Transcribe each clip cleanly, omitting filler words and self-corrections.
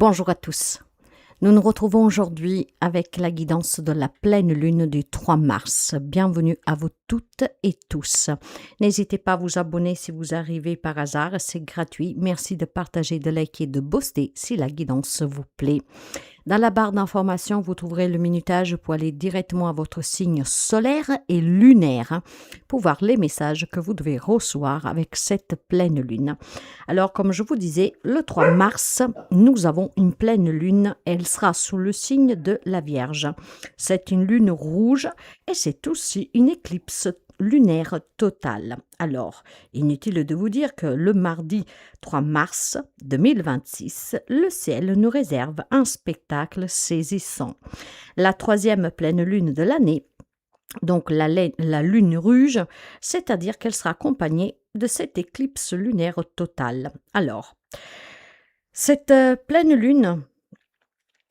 Bonjour à tous. Nous nous retrouvons aujourd'hui avec la guidance de la pleine lune du 3 mars. Bienvenue à vous toutes et tous. N'hésitez pas à vous abonner si vous arrivez par hasard, c'est gratuit. Merci de partager, de liker, de poster si la guidance vous plaît. Dans la barre d'informations, vous trouverez le minutage pour aller directement à votre signe solaire et lunaire pour voir les messages que vous devez recevoir avec cette pleine lune. Alors, comme je vous disais, le 3 mars, nous avons une pleine lune. Elle sera sous le signe de la Vierge. C'est une lune rouge et c'est aussi une éclipse lunaire totale. Alors, inutile de vous dire que le mardi 3 mars 2026, le ciel nous réserve un spectacle saisissant. La troisième pleine lune de l'année, donc la lune rouge, c'est-à-dire qu'elle sera accompagnée de cette éclipse lunaire totale. Alors, cette pleine lune,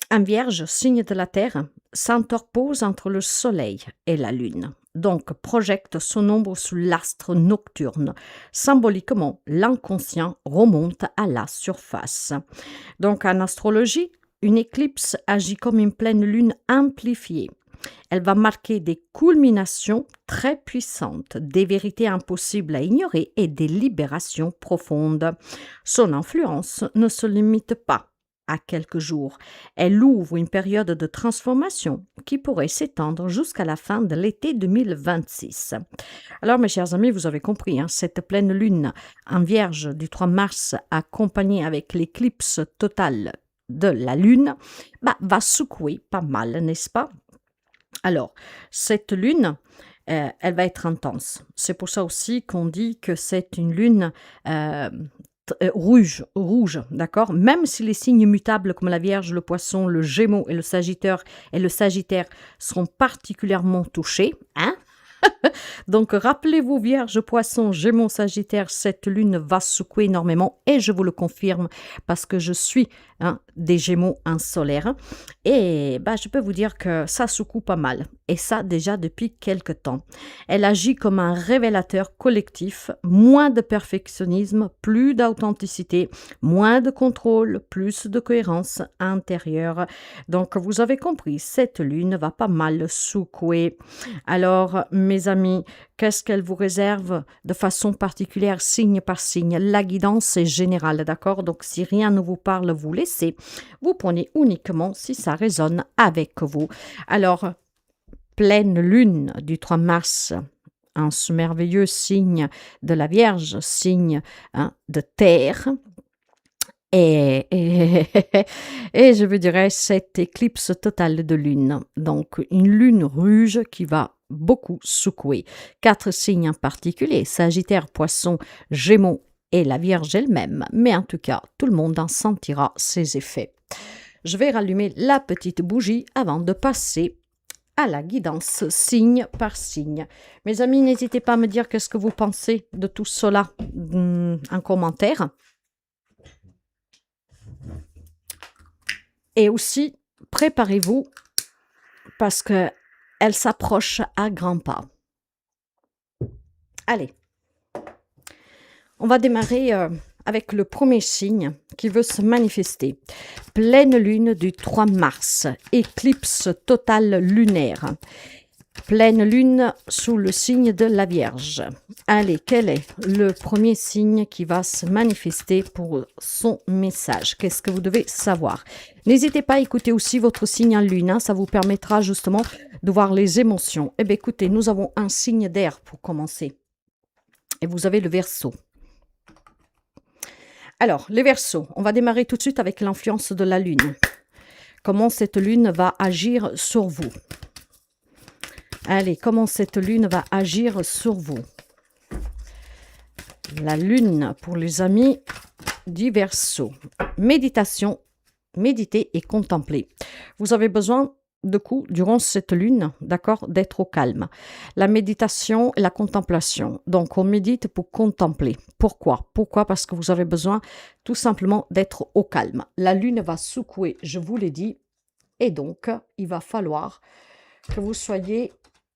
en Vierge, signe de la Terre, s'interpose entre le Soleil et la Lune. Donc, projette son ombre sous l'astre nocturne. Symboliquement, l'inconscient remonte à la surface. Donc, en astrologie, une éclipse agit comme une pleine lune amplifiée. Elle va marquer des culminations très puissantes, des vérités impossibles à ignorer et des libérations profondes. Son influence ne se limite pas à quelques jours. Elle ouvre une période de transformation qui pourrait s'étendre jusqu'à la fin de l'été 2026. Alors, mes chers amis, vous avez compris, cette pleine lune en Vierge du 3 mars, accompagnée avec l'éclipse totale de la lune, va secouer pas mal, n'est-ce pas? Alors, cette lune, elle va être intense. C'est pour ça aussi qu'on dit que c'est une lune rouge, d'accord? Même si les signes mutables comme la Vierge, le Poisson, le Gémeaux et le Sagittaire seront particulièrement touchés, Donc, rappelez-vous, Vierge, Poisson, Gémeaux, Sagittaire, cette lune va secouer énormément et je vous le confirme parce que je suis des Gémeaux en solaire et je peux vous dire que ça secoue pas mal et ça déjà depuis quelque temps. Elle agit comme un révélateur collectif, moins de perfectionnisme, plus d'authenticité, moins de contrôle, plus de cohérence intérieure. Donc, vous avez compris, cette lune va pas mal secouer. Alors, mes amis, qu'est-ce qu'elle vous réserve de façon particulière, signe par signe? La guidance est générale, d'accord? Donc, si rien ne vous parle, vous laissez. Vous prenez uniquement si ça résonne avec vous. Alors, pleine lune du 3 mars, ce merveilleux signe de la Vierge, signe de terre. Et je vous dirais cette éclipse totale de lune. Donc, une lune rouge qui va beaucoup secouer. 4 signes en particulier, Sagittaire, Poisson, Gémeaux et la Vierge elle-même. Mais en tout cas, tout le monde en sentira ses effets. Je vais rallumer la petite bougie avant de passer à la guidance signe par signe. Mes amis, n'hésitez pas à me dire qu'est-ce que vous pensez de tout cela en commentaire. Et aussi, préparez-vous parce qu'elle s'approche à grands pas. Allez, on va démarrer avec le premier signe qui veut se manifester. Pleine lune du 3 mars, éclipse totale lunaire. Pleine lune sous le signe de la Vierge. Allez, quel est le premier signe qui va se manifester pour son message? Qu'est-ce que vous devez savoir? N'hésitez pas à écouter aussi votre signe en lune, ça vous permettra justement de voir les émotions. Eh bien, écoutez, nous avons un signe d'air pour commencer. Et vous avez le Verseau. Alors, les Verseaux, on va démarrer tout de suite avec l'influence de la lune. Comment cette lune va agir sur vous? Allez, comment cette lune va agir sur vous? La lune pour les amis du Verseau. Méditation, méditer et contempler. Vous avez besoin de coup, durant cette lune, d'accord, d'être au calme. La méditation et la contemplation. Donc, on médite pour contempler. Pourquoi? Pourquoi? Parce que vous avez besoin tout simplement d'être au calme. La lune va secouer, je vous l'ai dit, et donc, il va falloir que vous soyez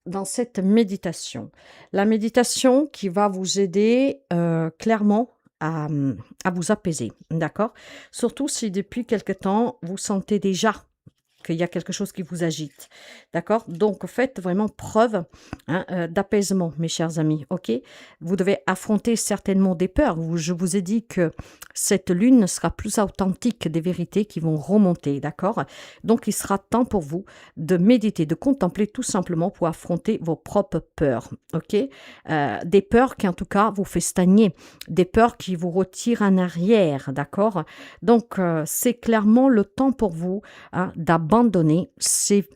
dans cette méditation. La méditation qui va vous aider clairement à vous apaiser, d'accord? Surtout si depuis quelque temps, vous sentez déjà qu'il y a quelque chose qui vous agite, d'accord? Donc faites vraiment preuve, hein, d'apaisement, mes chers amis, ok? Vous devez affronter certainement des peurs. Je vous ai dit que cette lune sera plus authentique des vérités qui vont remonter, d'accord? Donc il sera temps pour vous de méditer, de contempler tout simplement pour affronter vos propres peurs, ok? Des peurs qui en tout cas vous fait stagner, des peurs qui vous retirent en arrière, d'accord? Donc c'est clairement le temps pour vous, hein, d'abandonner ces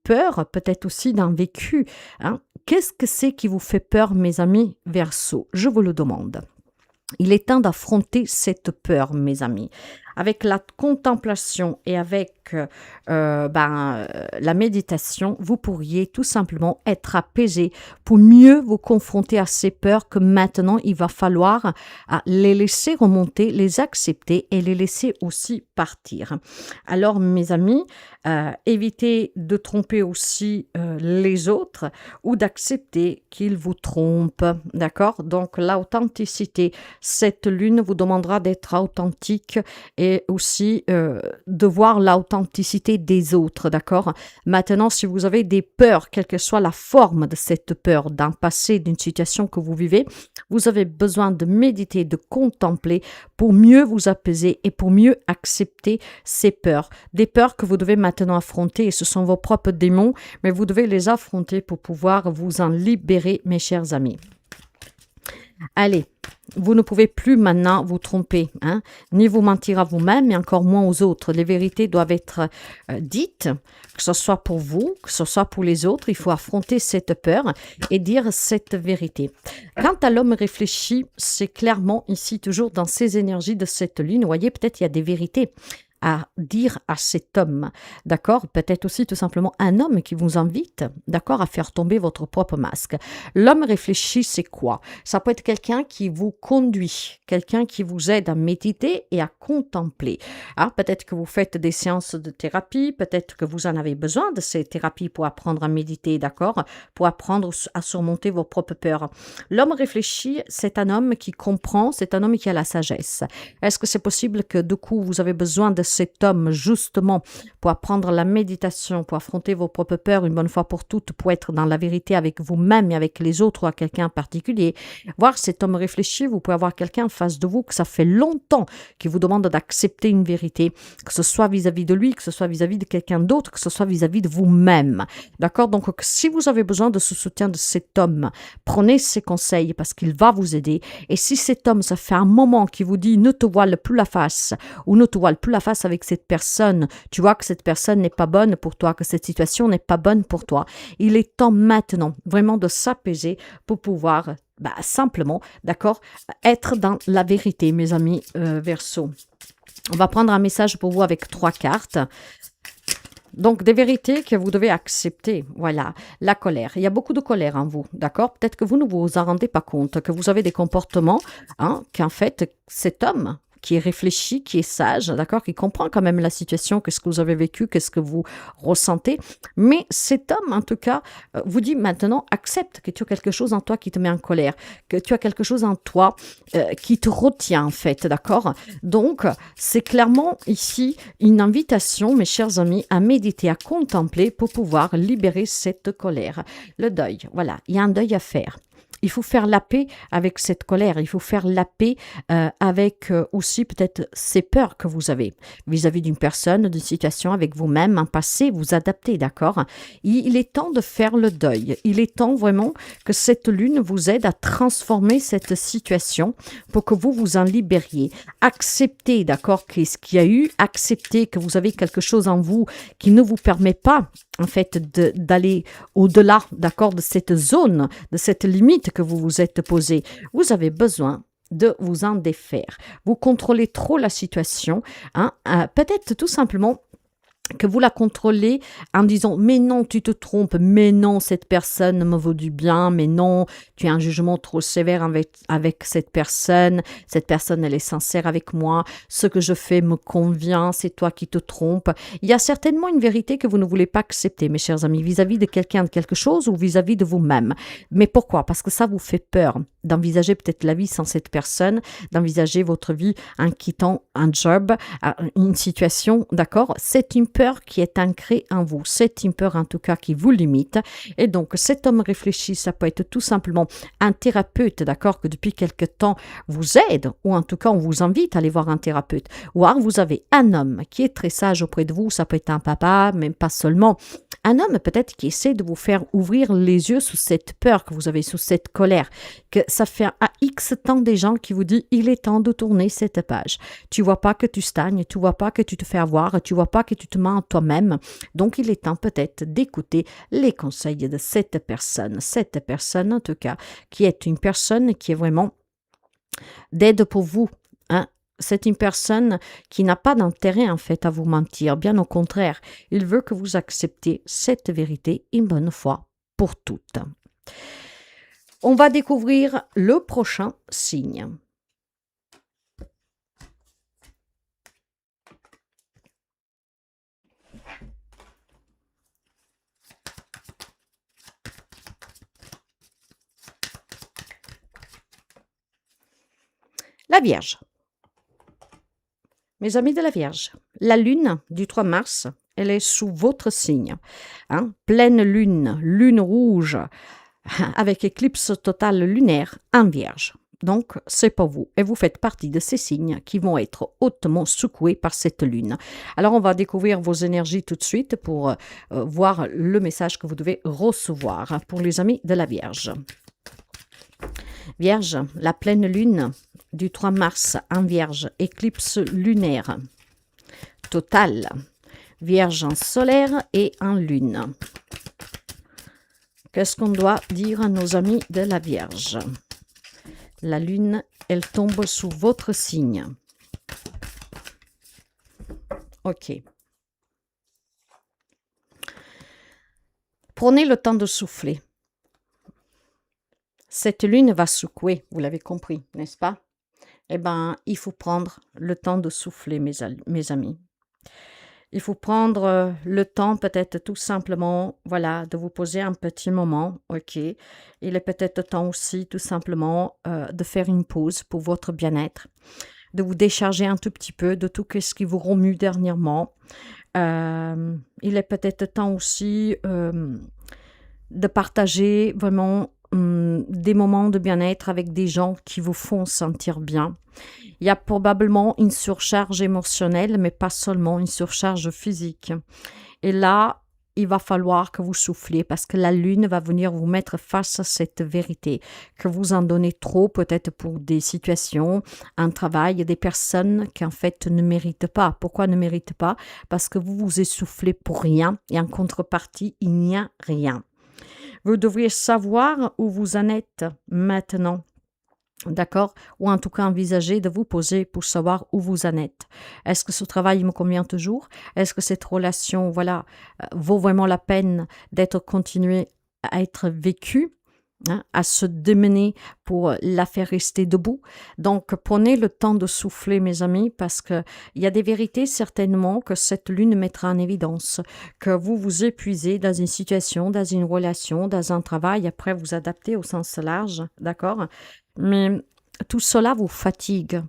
peurs, peut-être aussi d'un vécu, hein. Qu'est-ce que c'est qui vous fait peur, mes amis Verseau? Je vous le demande. Il est temps d'affronter cette peur, mes amis. Avec la contemplation et avec la méditation, vous pourriez tout simplement être apaisé pour mieux vous confronter à ces peurs que maintenant il va falloir les laisser remonter, les accepter et les laisser aussi partir. Alors, mes amis, évitez de tromper aussi les autres ou d'accepter qu'ils vous trompent, d'accord? Donc, l'authenticité, cette lune vous demandera d'être authentique et aussi de voir l'authenticité des autres, d'accord? Maintenant, si vous avez des peurs, quelle que soit la forme de cette peur, d'un passé, d'une situation que vous vivez, vous avez besoin de méditer, de contempler pour mieux vous apaiser et pour mieux accepter ces peurs. Des peurs que vous devez maintenant affronter, et ce sont vos propres démons, mais vous devez les affronter pour pouvoir vous en libérer, mes chers amis. Allez, vous ne pouvez plus maintenant vous tromper, hein, ni vous mentir à vous-même, et encore moins aux autres. Les vérités doivent être dites, que ce soit pour vous, que ce soit pour les autres. Il faut affronter cette peur et dire cette vérité. Quant à l'homme réfléchi, c'est clairement ici, toujours dans ces énergies de cette lune, vous voyez, peut-être il y a des vérités à dire à cet homme, d'accord? Peut-être aussi tout simplement un homme qui vous invite, d'accord, à faire tomber votre propre masque. L'homme réfléchi, c'est quoi? Ça peut être quelqu'un qui vous conduit, quelqu'un qui vous aide à méditer et à contempler. Hein? Peut-être que vous faites des séances de thérapie, peut-être que vous en avez besoin de ces thérapies pour apprendre à méditer, d'accord? Pour apprendre à surmonter vos propres peurs. L'homme réfléchi, c'est un homme qui comprend, c'est un homme qui a la sagesse. Est-ce que c'est possible que du coup vous avez besoin de cet homme justement pour apprendre la méditation, pour affronter vos propres peurs une bonne fois pour toutes, pour être dans la vérité avec vous-même et avec les autres ou à quelqu'un en particulier? Voir cet homme réfléchir, vous pouvez avoir quelqu'un en face de vous que ça fait longtemps qui vous demande d'accepter une vérité, que ce soit vis-à-vis de lui, que ce soit vis-à-vis de quelqu'un d'autre, que ce soit vis-à-vis de vous-même. D'accord? Donc, si vous avez besoin de ce soutien de cet homme, prenez ses conseils parce qu'il va vous aider. Et si cet homme, ça fait un moment qu'il vous dit ne te voile plus la face ou ne te voile plus la face avec cette personne, tu vois que cette personne n'est pas bonne pour toi, que cette situation n'est pas bonne pour toi, il est temps maintenant vraiment de s'apaiser pour pouvoir simplement, d'accord, être dans la vérité, mes amis Verseau. On va prendre un message pour vous avec 3 cartes. Donc, des vérités que vous devez accepter. Voilà, la colère. Il y a beaucoup de colère en vous, d'accord? Peut-être que vous ne vous en rendez pas compte, que vous avez des comportements, hein, qu'en fait, cet homme qui est réfléchi, qui est sage, d'accord, qui comprend quand même la situation, qu'est-ce que vous avez vécu, qu'est-ce que vous ressentez. Mais cet homme, en tout cas, vous dit maintenant, accepte que tu as quelque chose en toi qui te met en colère, que tu as quelque chose en toi qui te retient, en fait, d'accord? Donc, c'est clairement ici une invitation, mes chers amis, à méditer, à contempler pour pouvoir libérer cette colère. Le deuil, voilà, il y a un deuil à faire. Il faut faire la paix avec cette colère. Il faut faire la paix avec aussi peut-être ces peurs que vous avez vis-à-vis d'une personne, d'une situation, avec vous-même, un passé, vous adapter, d'accord? Il est temps de faire le deuil. Il est temps vraiment que cette lune vous aide à transformer cette situation pour que vous vous en libériez. Acceptez, d'accord, qu'est-ce qu'il y a eu. Acceptez que vous avez quelque chose en vous qui ne vous permet pas en fait d'aller au-delà, d'accord, de cette zone, de cette limite que vous vous êtes posée. Vous avez besoin de vous en défaire. Vous contrôlez trop la situation, hein, peut-être tout simplement que vous la contrôlez en disant « mais non, tu te trompes, mais non, cette personne me vaut du bien, mais non, tu as un jugement trop sévère avec cette personne elle est sincère avec moi, ce que je fais me convient, c'est toi qui te trompes ». Il y a certainement une vérité que vous ne voulez pas accepter, mes chers amis, vis-à-vis de quelqu'un, de quelque chose ou vis-à-vis de vous-même. Mais pourquoi? Parce que ça vous fait peur. d'envisager peut-être la vie sans cette personne, d'envisager votre vie en quittant un job, une situation, d'accord? C'est une peur qui est ancrée en vous. C'est une peur en tout cas qui vous limite. Et donc, cet homme réfléchi, ça peut être tout simplement un thérapeute, d'accord, que depuis quelque temps vous aide, ou en tout cas on vous invite à aller voir un thérapeute. Ou alors vous avez un homme qui est très sage auprès de vous, ça peut être un papa, mais pas seulement. Un homme peut-être qui essaie de vous faire ouvrir les yeux sous cette peur que vous avez, sous cette colère, que ça fait à X temps des gens qui vous disent il est temps de tourner cette page. Tu vois pas que tu stagnes, tu vois pas que tu te fais avoir, tu vois pas que tu te mens à toi-même. Donc il est temps peut-être d'écouter les conseils de cette personne en tout cas, qui est une personne qui est vraiment d'aide pour vous. Hein. C'est une personne qui n'a pas d'intérêt en fait à vous mentir, bien au contraire, il veut que vous acceptiez cette vérité une bonne fois pour toutes. On va découvrir le prochain signe. La Vierge. Mes amis de la Vierge, la lune du 3 mars, elle est sous votre signe. Hein? Pleine lune, lune rouge, avec éclipse totale lunaire en Vierge. Donc, c'est pour vous. Et vous faites partie de ces signes qui vont être hautement secoués par cette lune. Alors, on va découvrir vos énergies tout de suite pour voir le message que vous devez recevoir pour les amis de la Vierge. Vierge, la pleine lune du 3 mars en Vierge, éclipse lunaire totale, Vierge en solaire et en lune. Qu'est-ce qu'on doit dire à nos amis de la Vierge? La lune, elle tombe sous votre signe. Ok. Prenez le temps de souffler. Cette lune va secouer, vous l'avez compris, n'est-ce pas? Eh bien, il faut prendre le temps de souffler, mes amis. Il faut prendre le temps, peut-être tout simplement, voilà, de vous poser un petit moment, ok. Il est peut-être temps aussi, tout simplement, de faire une pause pour votre bien-être, de vous décharger un tout petit peu de tout ce qui vous remue dernièrement. Il est peut-être temps aussi de partager vraiment des moments de bien-être avec des gens qui vous font sentir bien. Il y a probablement une surcharge émotionnelle, mais pas seulement une surcharge physique. Et là, il va falloir que vous souffliez parce que la lune va venir vous mettre face à cette vérité, que vous en donnez trop peut-être pour des situations, un travail, des personnes qui en fait ne méritent pas. Pourquoi ne méritent pas? Parce que vous vous essoufflez pour rien et en contrepartie, il n'y a rien. Vous devriez savoir où vous en êtes maintenant. D'accord? Ou en tout cas envisager de vous poser pour savoir où vous en êtes. Est-ce que ce travail me convient toujours? Est-ce que cette relation, voilà, vaut vraiment la peine d'être continuée à être vécue? Hein, à se démener pour la faire rester debout. Donc, prenez le temps de souffler, mes amis, parce qu'il y a des vérités certainement que cette lune mettra en évidence, que vous vous épuisez dans une situation, dans une relation, dans un travail, après vous adaptez au sens large, d'accord? Mais tout cela vous fatigue.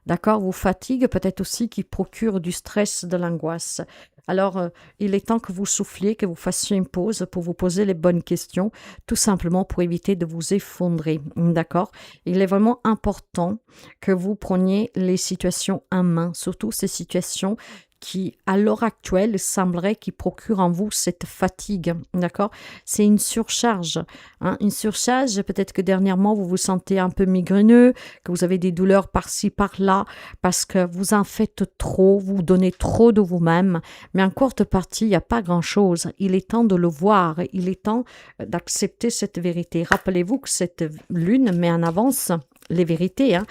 D'accord, vous fatigue peut-être aussi qui procure du stress, de l'angoisse. Alors, il est temps que vous souffliez, que vous fassiez une pause pour vous poser les bonnes questions, tout simplement pour éviter de vous effondrer. D'accord? Il est vraiment important que vous preniez les situations en main, surtout ces situations qui, à l'heure actuelle, semblerait qui procure en vous cette fatigue, d'accord? C'est une surcharge, hein? Une surcharge, peut-être que dernièrement, vous vous sentez un peu migraineux, que vous avez des douleurs par-ci, par-là, parce que vous en faites trop, vous donnez trop de vous-même, mais en courte partie, il n'y a pas grand-chose. Il est temps de le voir, il est temps d'accepter cette vérité. Rappelez-vous que cette lune met en avance les vérités, hein?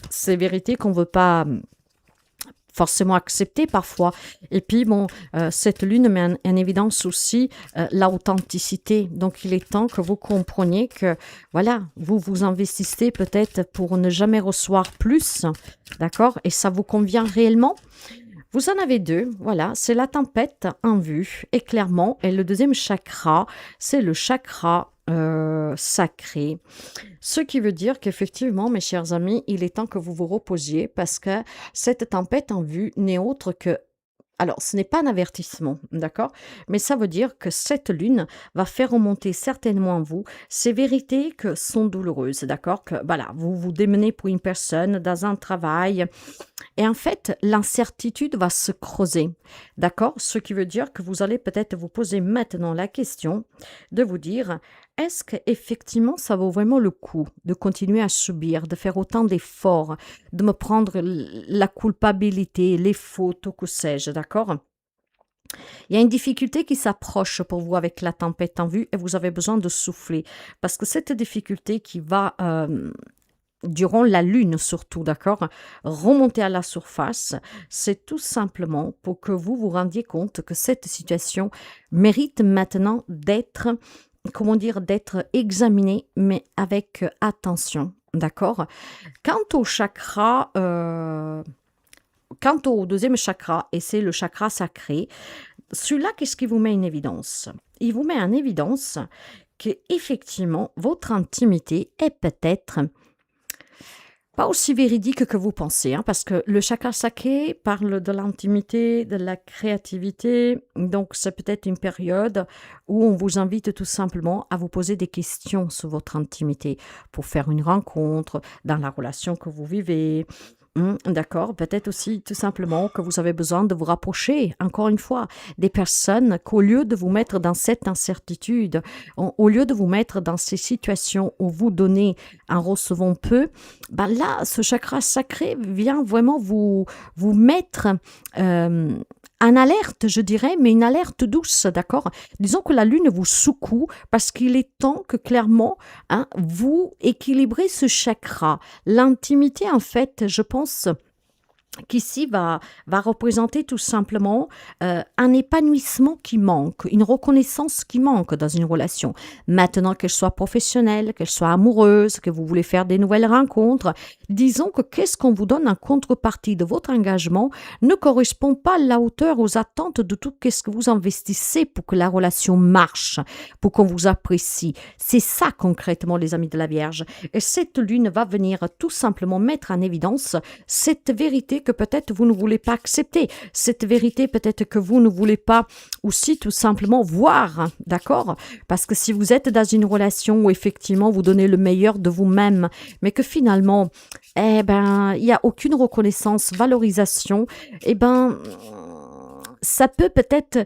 Ces vérités qu'on ne veut pas forcément accepté parfois. Et puis, bon, cette lune met en évidence aussi l'authenticité. Donc, il est temps que vous compreniez que, voilà, vous vous investissez peut-être pour ne jamais recevoir plus, d'accord? Et ça vous convient réellement? Vous en avez deux, voilà, c'est la tempête en vue, et clairement, et le deuxième chakra, c'est le chakra sacré. Ce qui veut dire qu'effectivement, mes chers amis, il est temps que vous vous reposiez parce que cette tempête en vue n'est autre que alors, ce n'est pas un avertissement, d'accord? Mais ça veut dire que cette lune va faire remonter certainement en vous ces vérités que sont douloureuses, d'accord? Que voilà, vous vous démenez pour une personne dans un travail, et en fait, l'incertitude va se creuser, d'accord? Ce qui veut dire que vous allez peut-être vous poser maintenant la question de vous dire, est-ce qu'effectivement ça vaut vraiment le coup de continuer à subir, de faire autant d'efforts, de me prendre la culpabilité, les fautes, ou que sais-je, d'accord? Il y a une difficulté qui s'approche pour vous avec la tempête en vue et vous avez besoin de souffler. Parce que cette difficulté qui va durant la lune surtout, d'accord, remonter à la surface, c'est tout simplement pour que vous vous rendiez compte que cette situation mérite maintenant d'être, comment dire, d'être examinée, mais avec attention, d'accord. Quant au chakra, quant au deuxième chakra, et c'est le chakra sacré, celui-là, qu'est-ce qui vous met en évidence? Il vous met en évidence que effectivement votre intimité est peut-être pas aussi véridique que vous pensez, hein, parce que le chakra sacré parle de l'intimité, de la créativité, donc c'est peut-être une période où on vous invite tout simplement à vous poser des questions sur votre intimité pour faire une rencontre dans la relation que vous vivez. D'accord, peut-être aussi tout simplement que vous avez besoin de vous rapprocher, encore une fois, des personnes qu'au lieu de vous mettre dans cette incertitude, au lieu de vous mettre dans ces situations où vous donnez en recevant peu, ben là, ce chakra sacré vient vraiment vous mettre en alerte, je dirais, mais une alerte douce, d'accord? Disons que la lune vous secoue parce qu'il est temps que clairement, hein, vous équilibrez ce chakra. L'intimité, en fait, je pense qu'ici va représenter tout simplement un épanouissement qui manque, une reconnaissance qui manque dans une relation. Maintenant, qu'elle soit professionnelle, qu'elle soit amoureuse, que vous voulez faire des nouvelles rencontres, disons que qu'est-ce qu'on vous donne en contrepartie de votre engagement ne correspond pas à la hauteur aux attentes de tout ce que vous investissez pour que la relation marche, pour qu'on vous apprécie. C'est ça concrètement, les amis de la Vierge. Et cette lune va venir tout simplement mettre en évidence cette vérité que peut-être vous ne voulez pas accepter, cette vérité peut-être que vous ne voulez pas aussi tout simplement voir, d'accord? Parce que si vous êtes dans une relation où effectivement vous donnez le meilleur de vous-même, mais que finalement, eh ben, il n'y a aucune reconnaissance, valorisation, eh ben, ça peut peut-être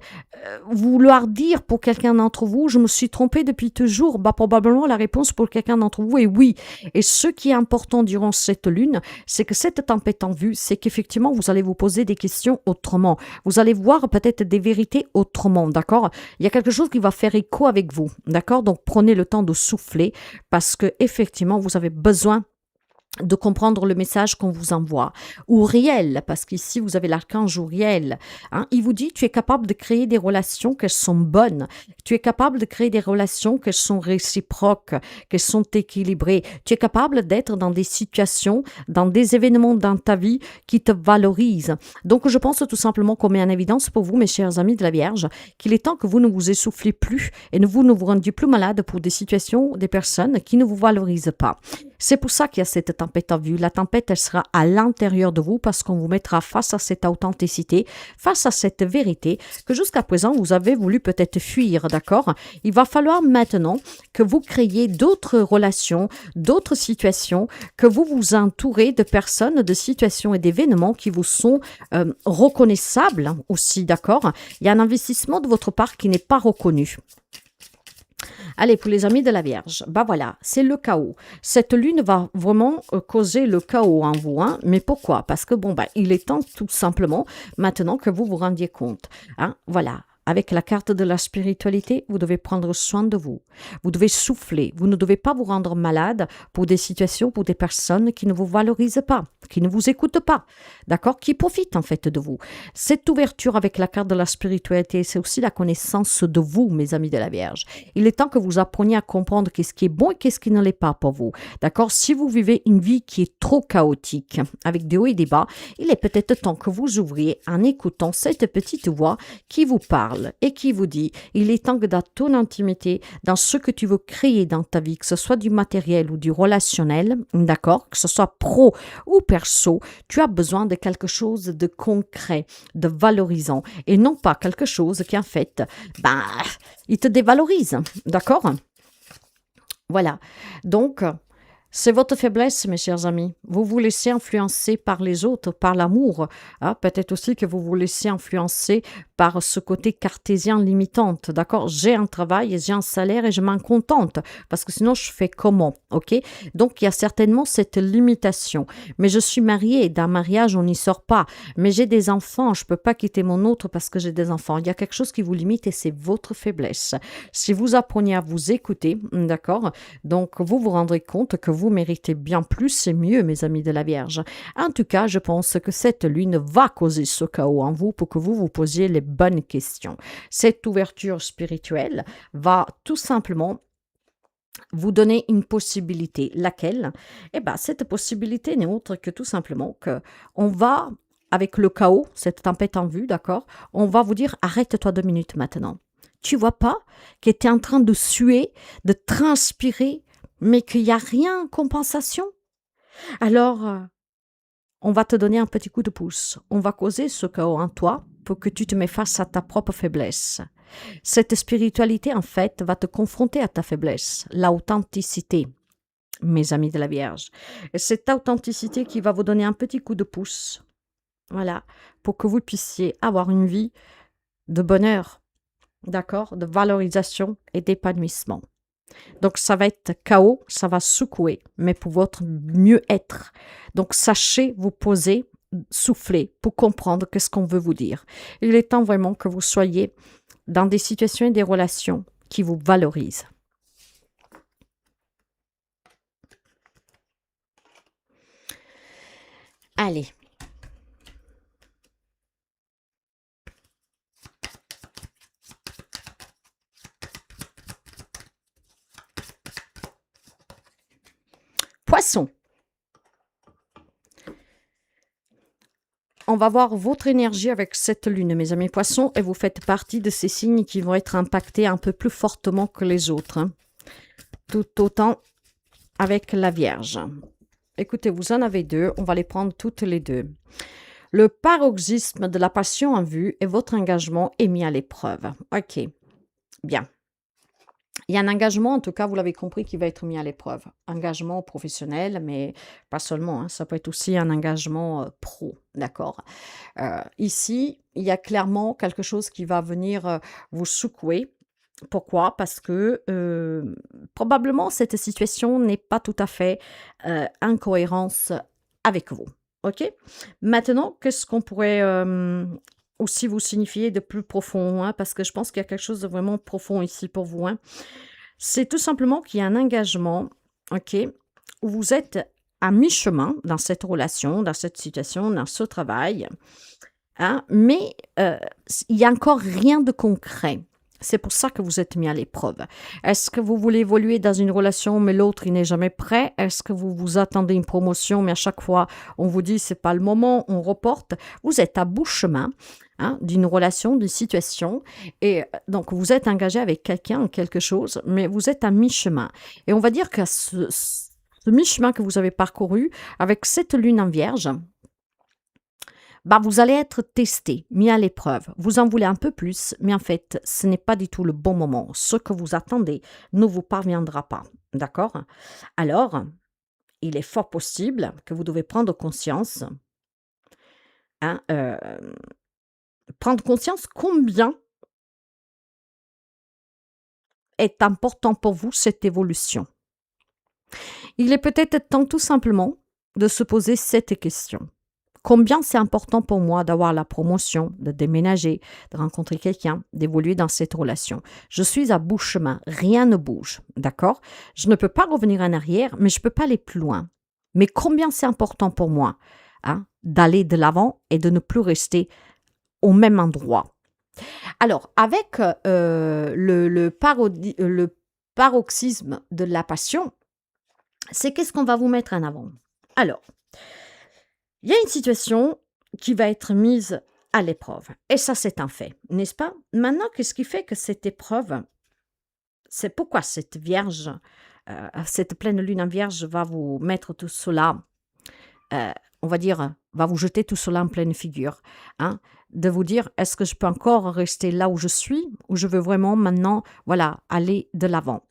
vouloir dire pour quelqu'un d'entre vous, je me suis trompée depuis toujours. Bah, probablement la réponse pour quelqu'un d'entre vous est oui. Et ce qui est important durant cette lune, c'est que cette tempête en vue, c'est qu'effectivement, vous allez vous poser des questions autrement. Vous allez voir peut-être des vérités autrement, d'accord? Il y a quelque chose qui va faire écho avec vous, d'accord? Donc, prenez le temps de souffler parce que effectivement, vous avez besoin de comprendre le message qu'on vous envoie. Uriel, parce qu'ici vous avez l'archange Uriel, hein, il vous dit tu es capable de créer des relations qu'elles sont bonnes, tu es capable de créer des relations qu'elles sont réciproques, qu'elles sont équilibrées, tu es capable d'être dans des situations, dans des événements dans ta vie qui te valorisent. Donc je pense tout simplement qu'on met en évidence pour vous, mes chers amis de la Vierge, qu'il est temps que vous ne vous essoufflez plus et vous ne vous rendiez plus malade pour des situations, des personnes qui ne vous valorisent pas. C'est pour ça qu'il y a cette tempête en vue. La tempête, elle sera à l'intérieur de vous parce qu'on vous mettra face à cette authenticité, face à cette vérité que jusqu'à présent, vous avez voulu peut-être fuir, d'accord? Il va falloir maintenant que vous créiez d'autres relations, d'autres situations, que vous vous entourez de personnes, de situations et d'événements qui vous sont reconnaissables aussi, d'accord? Il y a un investissement de votre part qui n'est pas reconnu. Allez, pour les amis de la Vierge, bah voilà, c'est le chaos. Cette lune va vraiment causer le chaos en vous, hein. Mais pourquoi? Parce que bon, bah, il est temps tout simplement maintenant que vous vous rendiez compte, hein. Voilà. avec la carte de la spiritualité, vous devez prendre soin de vous. Vous devez souffler. Vous ne devez pas vous rendre malade pour des situations, pour des personnes qui ne vous valorisent pas, qui ne vous écoutent pas, d'accord, qui profitent en fait de vous. Cette ouverture avec la carte de la spiritualité, c'est aussi la connaissance de vous, mes amis de la Vierge. Il est temps que vous appreniez à comprendre qu'est-ce qui est bon et qu'est-ce qui ne l'est pas pour vous, d'accord. Si vous vivez une vie qui est trop chaotique, avec des hauts et des bas, il est peut-être temps que vous ouvriez en écoutant cette petite voix qui vous parle et qui vous dit, il est temps que dans ton intimité, dans ce que tu veux créer dans ta vie, que ce soit du matériel ou du relationnel, d'accord, que ce soit pro ou perso, tu as besoin de quelque chose de concret, de valorisant, et non pas quelque chose qui en fait, il te dévalorise, d'accord. Voilà, donc c'est votre faiblesse, mes chers amis. Vous vous laissez influencer par les autres, par l'amour. Hein? Peut-être aussi que vous vous laissez influencer par ce côté cartésien limitante. D'accord? J'ai un travail, j'ai un salaire et je m'en contente. Parce que sinon, je fais comment? OK? Donc, il y a certainement cette limitation. Mais je suis mariée. D'un mariage, on n'y sort pas. Mais j'ai des enfants. Je ne peux pas quitter mon autre parce que j'ai des enfants. Il y a quelque chose qui vous limite et c'est votre faiblesse. Si vous appreniez à vous écouter, d'accord? Donc, vous vous rendrez compte que vous méritez bien plus et mieux, mes amis de la Vierge. En tout cas, je pense que cette lune va causer ce chaos en vous pour que vous vous posiez les bonnes questions. Cette ouverture spirituelle va tout simplement vous donner une possibilité. Laquelle? Cette possibilité n'est autre que tout simplement que on va, avec le chaos, cette tempête en vue, d'accord, on va vous dire, arrête-toi 2 minutes maintenant. Tu vois pas que tu es en train de suer, de transpirer, mais qu'il n'y a rien en compensation? Alors, on va te donner un petit coup de pouce. On va causer ce chaos en toi pour que tu te mets face à ta propre faiblesse. Cette spiritualité, en fait, va te confronter à ta faiblesse, l'authenticité, mes amis de la Vierge. Et cette authenticité qui va vous donner un petit coup de pouce, voilà, pour que vous puissiez avoir une vie de bonheur, d'accord, de valorisation et d'épanouissement. Donc, ça va être chaos, ça va secouer, mais pour votre mieux-être. Donc, sachez vous poser, souffler pour comprendre ce qu'on veut vous dire. Il est temps vraiment que vous soyez dans des situations et des relations qui vous valorisent. Allez. Poisson. On va voir votre énergie avec cette lune, mes amis poissons, et vous faites partie de ces signes qui vont être impactés un peu plus fortement que les autres. Hein. Tout autant avec la Vierge. Écoutez, vous en avez 2, on va les prendre toutes les 2. Le paroxysme de la passion en vue et votre engagement est mis à l'épreuve. Ok, bien. Il y a un engagement, en tout cas, vous l'avez compris, qui va être mis à l'épreuve. Engagement professionnel, mais pas seulement. Hein, ça peut être aussi un engagement pro, d'accord. Ici, il y a clairement quelque chose qui va venir vous secouer. Pourquoi? Parce que probablement cette situation n'est pas tout à fait en cohérence avec vous. OK? Maintenant, qu'est-ce qu'on pourrait aussi vous signifier de plus profond? Hein, parce que je pense qu'il y a quelque chose de vraiment profond ici pour vous. Hein. C'est tout simplement qu'il y a un engagement, OK, où vous êtes à mi-chemin dans cette relation, dans cette situation, dans ce travail. Hein, mais il n'y a encore rien de concret. C'est pour ça que vous êtes mis à l'épreuve. Est-ce que vous voulez évoluer dans une relation, mais l'autre, il n'est jamais prêt? Est-ce que vous vous attendez une promotion, mais à chaque fois, on vous dit, c'est pas le moment, on reporte? Vous êtes à bout de chemin hein, d'une relation, d'une situation. Et donc, vous êtes engagé avec quelqu'un, quelque chose, mais vous êtes à mi-chemin. Et on va dire que ce mi-chemin que vous avez parcouru, avec cette lune en vierge, vous allez être testé, mis à l'épreuve. Vous en voulez un peu plus, mais en fait, ce n'est pas du tout le bon moment. Ce que vous attendez ne vous parviendra pas. D'accord? Alors, il est fort possible que vous devez prendre conscience, hein, prendre conscience combien est important pour vous cette évolution. Il est peut-être temps tout simplement de se poser cette question. Combien c'est important pour moi d'avoir la promotion, de déménager, de rencontrer quelqu'un, d'évoluer dans cette relation. Je suis à bout de chemin, rien ne bouge, d'accord? Je ne peux pas revenir en arrière, mais je ne peux pas aller plus loin. Mais combien c'est important pour moi d'aller de l'avant et de ne plus rester au même endroit. Alors, avec le paroxysme de la passion, c'est qu'est-ce qu'on va vous mettre en avant? Alors, il y a une situation qui va être mise à l'épreuve. Et ça, c'est un fait, n'est-ce pas? Maintenant, qu'est-ce qui fait que cette épreuve, c'est pourquoi cette vierge, cette pleine lune en vierge va vous mettre tout cela, on va dire, va vous jeter tout cela en pleine figure, de vous dire, est-ce que je peux encore rester là où je suis ou je veux vraiment maintenant, voilà, aller de l'avant?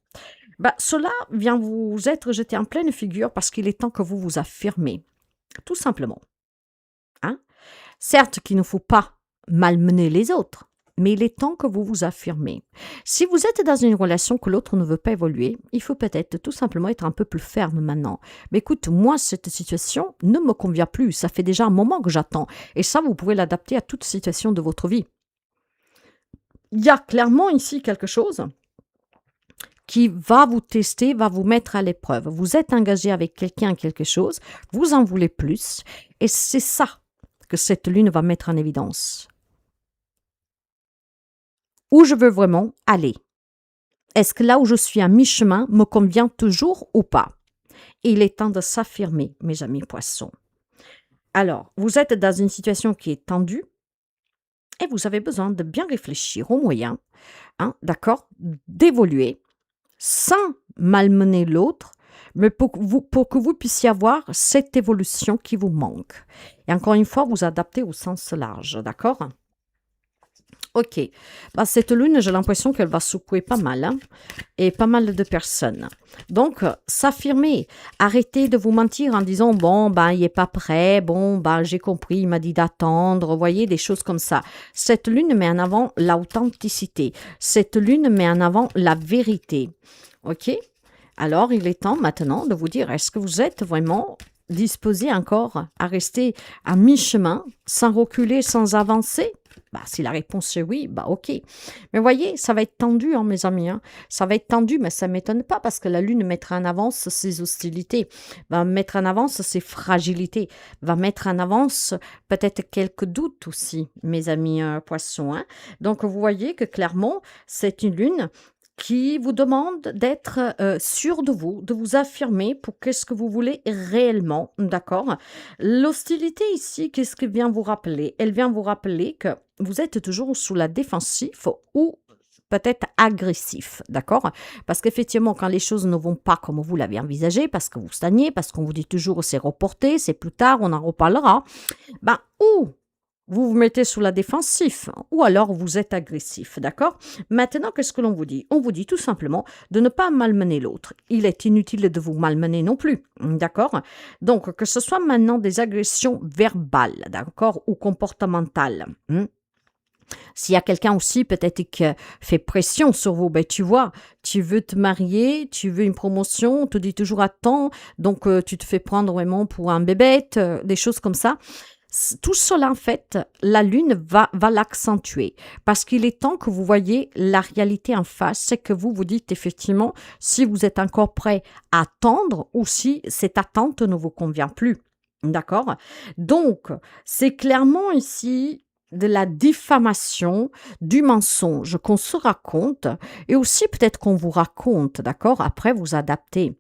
Cela vient vous être jeté en pleine figure parce qu'il est temps que vous vous affirmez, tout simplement. Certes qu'il ne faut pas malmener les autres, mais il est temps que vous vous affirmez. Si vous êtes dans une relation que l'autre ne veut pas évoluer, il faut peut-être tout simplement être un peu plus ferme maintenant. Mais écoute, moi, cette situation ne me convient plus. Ça fait déjà un moment que j'attends. Et ça, vous pouvez l'adapter à toute situation de votre vie. Il y a clairement ici quelque chose qui va vous tester, va vous mettre à l'épreuve. Vous êtes engagé avec quelqu'un, quelque chose, vous en voulez plus. Et c'est ça que cette lune va mettre en évidence. Où je veux vraiment aller? Est-ce que là où je suis à mi-chemin me convient toujours ou pas? Il est temps de s'affirmer, mes amis poissons. Alors, vous êtes dans une situation qui est tendue et vous avez besoin de bien réfléchir aux moyens, d'accord, d'évoluer sans malmener l'autre, mais pour que vous puissiez avoir cette évolution qui vous manque. Et encore une fois, vous adaptez au sens large, d'accord? Ok, cette lune, j'ai l'impression qu'elle va secouer pas mal, et pas mal de personnes. Donc, s'affirmer, arrêtez de vous mentir en disant, bon, il n'est pas prêt, bon, j'ai compris, il m'a dit d'attendre, voyez, des choses comme ça. Cette lune met en avant l'authenticité, cette lune met en avant la vérité, ok? Alors, il est temps maintenant de vous dire, est-ce que vous êtes vraiment disposé encore à rester à mi-chemin, sans reculer, sans avancer? Si la réponse est oui, ok. Mais voyez, ça va être tendu, mes amis. Ça va être tendu, mais ça ne m'étonne pas parce que la lune mettra en avance ses hostilités, va mettre en avance ses fragilités, va mettre en avance peut-être quelques doutes aussi, mes amis poissons. Donc, vous voyez que clairement, c'est une lune qui vous demande d'être sûr de vous affirmer pour qu'est-ce que vous voulez réellement, d'accord? L'hostilité ici, qu'est-ce qu'elle vient vous rappeler? Elle vient vous rappeler que vous êtes toujours sous la défensive ou peut-être agressif, d'accord? Parce qu'effectivement, quand les choses ne vont pas comme vous l'avez envisagé, parce que vous stagnez, parce qu'on vous dit toujours c'est reporté, c'est plus tard, on en reparlera, ou vous vous mettez sous la défensive ou alors vous êtes agressif, d'accord? Maintenant, qu'est-ce que l'on vous dit? On vous dit tout simplement de ne pas malmener l'autre. Il est inutile de vous malmener non plus, d'accord? Donc, que ce soit maintenant des agressions verbales, d'accord, ou comportementales. S'il y a quelqu'un aussi peut-être qui fait pression sur vous, tu vois, tu veux te marier, tu veux une promotion, on te dit toujours attends, donc tu te fais prendre vraiment pour un bébête, des choses comme ça. Tout cela, en fait, la lune va l'accentuer parce qu'il est temps que vous voyez la réalité en face, c'est que vous vous dites effectivement si vous êtes encore prêt à attendre ou si cette attente ne vous convient plus, d'accord? Donc, c'est clairement ici de la diffamation, du mensonge qu'on se raconte et aussi peut-être qu'on vous raconte, d'accord? Après, vous adaptez.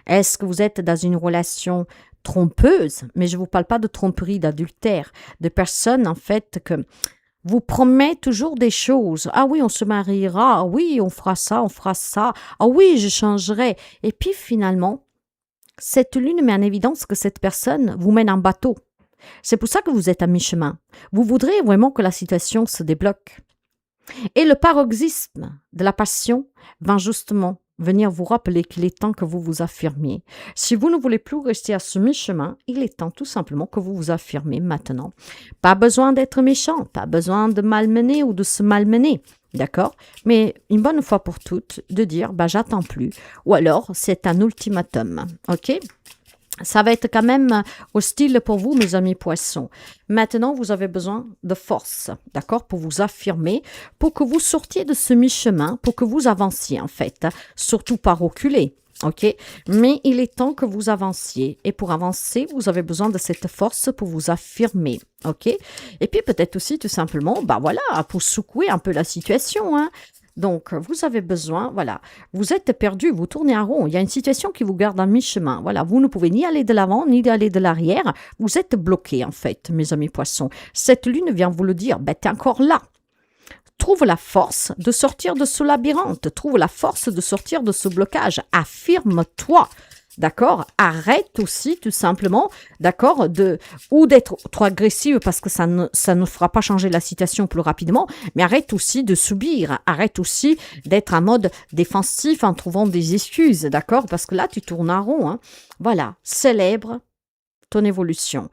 Est-ce que vous êtes dans une relation trompeuse, mais je ne vous parle pas de tromperie, d'adultère, de personnes en fait que vous promettent toujours des choses. Ah oui, on se mariera, ah oui, on fera ça, ah oui, je changerai. Et puis finalement, cette lune met en évidence que cette personne vous mène en bateau. C'est pour ça que vous êtes à mi-chemin. Vous voudrez vraiment que la situation se débloque. Et le paroxysme de la passion va justement venir vous rappeler qu'il est temps que vous vous affirmiez. Si vous ne voulez plus rester à ce mi-chemin, il est temps tout simplement que vous vous affirmiez maintenant. Pas besoin d'être méchant, pas besoin de malmener ou de se malmener, d'accord? Mais une bonne fois pour toutes, de dire, j'attends plus. Ou alors, c'est un ultimatum, ok? Ça va être quand même hostile pour vous, mes amis poissons. Maintenant, vous avez besoin de force, d'accord, pour vous affirmer, pour que vous sortiez de ce mi-chemin, pour que vous avanciez, en fait. Surtout pas reculer, ok? Mais il est temps que vous avanciez. Et pour avancer, vous avez besoin de cette force pour vous affirmer, ok? Et puis peut-être aussi, tout simplement, bah voilà, pour secouer un peu la situation, hein. Donc, vous avez besoin, voilà, vous êtes perdu, vous tournez en rond. Il y a une situation qui vous garde à mi-chemin. Voilà, vous ne pouvez ni aller de l'avant, ni aller de l'arrière. Vous êtes bloqué, en fait, mes amis poissons. Cette lune vient vous le dire, ben, t'es encore là. Trouve la force de sortir de ce labyrinthe. Trouve la force de sortir de ce blocage. Affirme-toi. D'accord? Arrête aussi, tout simplement, d'accord, ou d'être trop agressive parce que ça ne fera pas changer la situation plus rapidement, mais arrête aussi de subir, arrête aussi d'être en mode défensif en trouvant des excuses, d'accord? Parce que là, tu tournes en rond, hein. Voilà, célèbre ton évolution,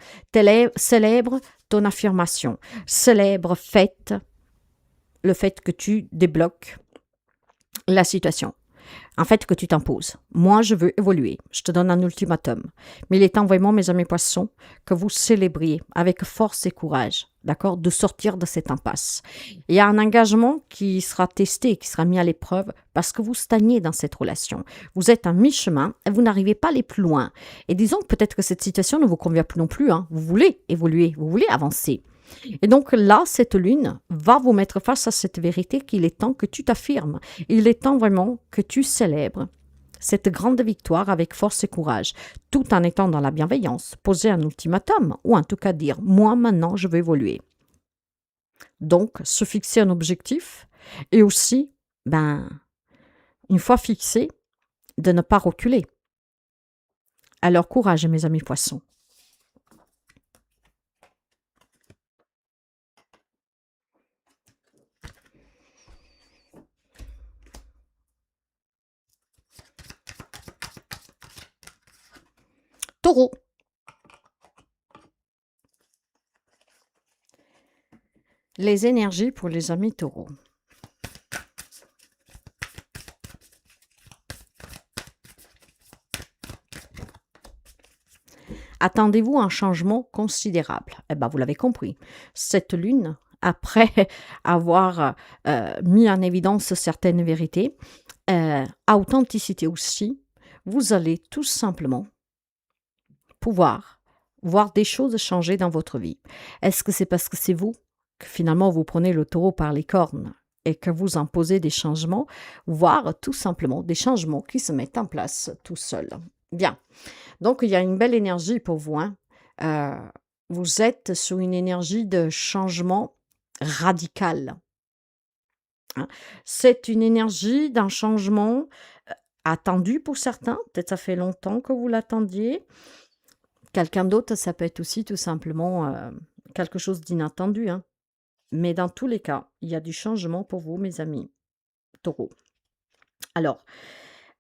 célèbre ton affirmation, célèbre, fête le fait que tu débloques la situation. En fait, que tu t'imposes. Moi, je veux évoluer. Je te donne un ultimatum. Mais il est temps vraiment, mes amis poissons, que vous célébriez avec force et courage, d'accord, de sortir de cette impasse. Il y a un engagement qui sera testé, qui sera mis à l'épreuve parce que vous stagnez dans cette relation. Vous êtes à mi-chemin et vous n'arrivez pas à aller plus loin. Et disons que peut-être que cette situation ne vous convient plus non plus, hein. Vous voulez évoluer, vous voulez avancer. Et donc là, cette lune va vous mettre face à cette vérité qu'il est temps que tu t'affirmes. Il est temps vraiment que tu célèbres cette grande victoire avec force et courage, tout en étant dans la bienveillance, poser un ultimatum, ou en tout cas dire, moi maintenant, je veux évoluer. Donc, se fixer un objectif et aussi, une fois fixé, de ne pas reculer. Alors, courage, mes amis poissons. Taureau. Les énergies pour les amis taureaux. Attendez-vous un changement considérable. Eh bien, vous l'avez compris. Cette lune, après avoir mis en évidence certaines vérités, authenticité aussi, vous allez tout simplement pouvoir voir des choses changer dans votre vie. Est-ce que c'est parce que c'est vous que finalement vous prenez le taureau par les cornes et que vous imposez des changements, voire tout simplement des changements qui se mettent en place tout seuls? Bien. Donc, il y a une belle énergie pour vous, hein. Euh, vous êtes sous une énergie de changement radical, hein. C'est une énergie d'un changement attendu pour certains. Peut-être ça fait longtemps que vous l'attendiez. Quelqu'un d'autre, ça peut être aussi tout simplement quelque chose d'inattendu, hein. Mais dans tous les cas, il y a du changement pour vous, mes amis taureaux. Alors,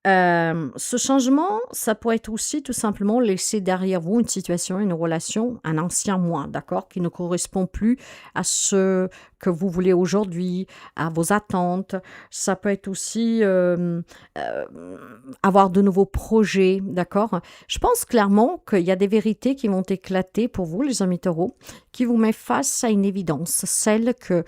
ce changement, ça pourrait être aussi tout simplement laisser derrière vous une situation, une relation, un ancien moi, d'accord, qui ne correspond plus à ce que vous voulez aujourd'hui, à vos attentes. Ça peut être aussi avoir de nouveaux projets, d'accord. Je pense clairement qu'il y a des vérités qui vont éclater pour vous, les amis taureaux, qui vous met face à une évidence, celle que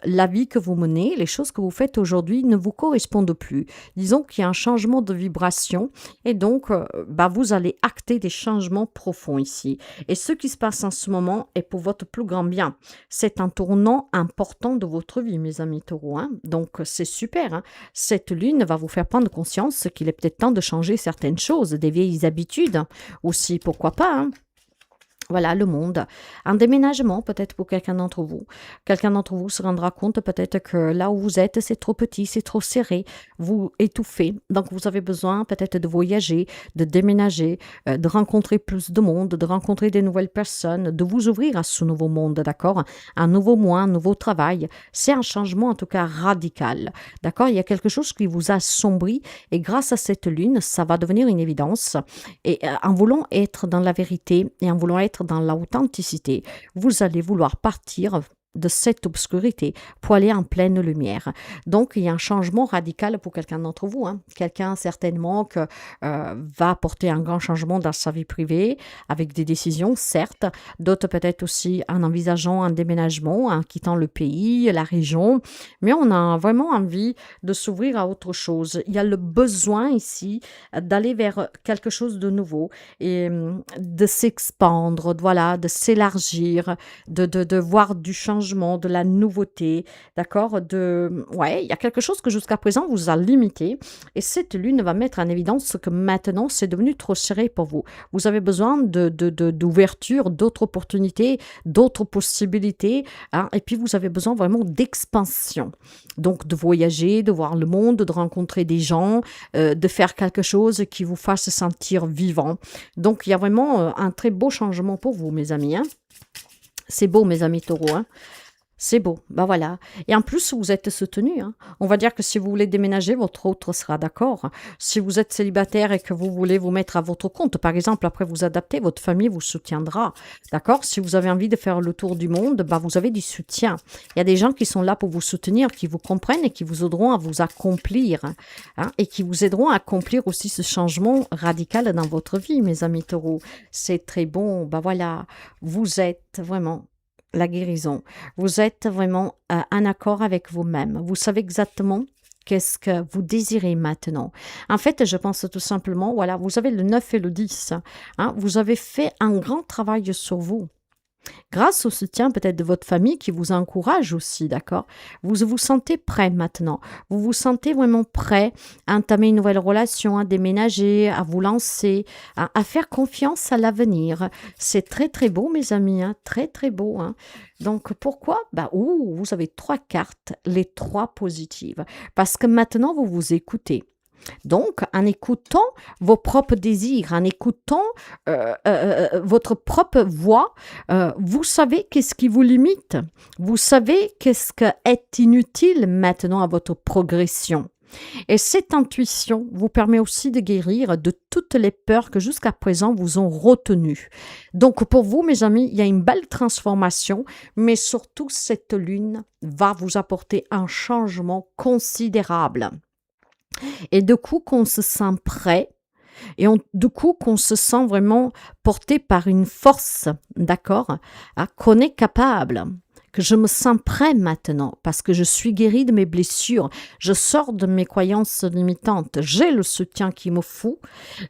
la vie que vous menez, les choses que vous faites aujourd'hui ne vous correspondent plus. Disons qu'il y a un changement de vibration et donc vous allez acter des changements profonds ici. Et ce qui se passe en ce moment est pour votre plus grand bien. C'est un tournant important de votre vie, mes amis taureaux, hein. Donc c'est super, hein. Cette lune va vous faire prendre conscience qu'il est peut-être temps de changer certaines choses, des vieilles habitudes aussi, pourquoi pas, hein. Voilà, le monde. Un déménagement peut-être pour quelqu'un d'entre vous. Quelqu'un d'entre vous se rendra compte peut-être que là où vous êtes, c'est trop petit, c'est trop serré, vous étouffez. Donc vous avez besoin peut-être de voyager, de déménager, de rencontrer plus de monde, de rencontrer des nouvelles personnes, de vous ouvrir à ce nouveau monde, d'accord? Un nouveau moi, un nouveau travail. C'est un changement en tout cas radical, d'accord? Il y a quelque chose qui vous assombrit et grâce à cette lune, ça va devenir une évidence. Et en voulant être dans la vérité et en voulant être dans l'authenticité, vous allez vouloir partir de cette obscurité pour aller en pleine lumière. Donc, il y a un changement radical pour quelqu'un d'entre vous, hein. Quelqu'un certainement que va apporter un grand changement dans sa vie privée, avec des décisions, certes. D'autres peut-être aussi en envisageant un déménagement, en quittant le pays, la région. Mais on a vraiment envie de s'ouvrir à autre chose. Il y a le besoin ici d'aller vers quelque chose de nouveau et de s'expandre, voilà, de s'élargir, de voir du changement, de la nouveauté, d'accord? Ouais, il y a quelque chose que jusqu'à présent vous a limité et cette lune va mettre en évidence que maintenant c'est devenu trop serré pour vous. Vous avez besoin d'ouverture, d'autres opportunités, d'autres possibilités, hein, et puis vous avez besoin vraiment d'expansion. Donc de voyager, de voir le monde, de rencontrer des gens, de faire quelque chose qui vous fasse sentir vivant. Donc il y a vraiment un très beau changement pour vous, mes amis, hein. C'est beau, mes amis taureaux, hein. C'est beau, ben voilà. Et en plus, vous êtes soutenu, hein. On va dire que si vous voulez déménager, votre autre sera d'accord. Si vous êtes célibataire et que vous voulez vous mettre à votre compte, par exemple, après vous adapter, votre famille vous soutiendra, d'accord? Si vous avez envie de faire le tour du monde, ben vous avez du soutien. Il y a des gens qui sont là pour vous soutenir, qui vous comprennent et qui vous aideront à vous accomplir, hein, et qui vous aideront à accomplir aussi ce changement radical dans votre vie, mes amis taureaux. C'est très bon, ben voilà. Vous êtes vraiment la guérison. Vous êtes vraiment en accord avec vous-même. Vous savez exactement qu'est-ce que vous désirez maintenant. En fait, je pense tout simplement, voilà, vous avez le 9 et le 10. Hein, vous avez fait un grand travail sur vous. Grâce au soutien peut-être de votre famille qui vous encourage aussi, d'accord? Vous vous sentez prêt maintenant. Vous vous sentez vraiment prêt à entamer une nouvelle relation, à déménager, à vous lancer, à faire confiance à l'avenir. C'est très très beau, mes amis, hein? Très très beau, hein? Donc pourquoi? Bah, vous avez 3 cartes, les 3 positives. Parce que maintenant, vous vous écoutez. Donc, en écoutant vos propres désirs, en écoutant votre propre voix, vous savez qu'est-ce qui vous limite. Vous savez qu'est-ce qui est inutile maintenant à votre progression. Et cette intuition vous permet aussi de guérir de toutes les peurs que jusqu'à présent vous ont retenues. Donc pour vous, mes amis, il y a une belle transformation, mais surtout cette lune va vous apporter un changement considérable. Et de coup, qu'on se sent prêt et de coup, qu'on se sent vraiment porté par une force, d'accord, qu'on est capable, que je me sens prêt maintenant parce que je suis guéri de mes blessures, je sors de mes croyances limitantes, j'ai le soutien qu'il me faut,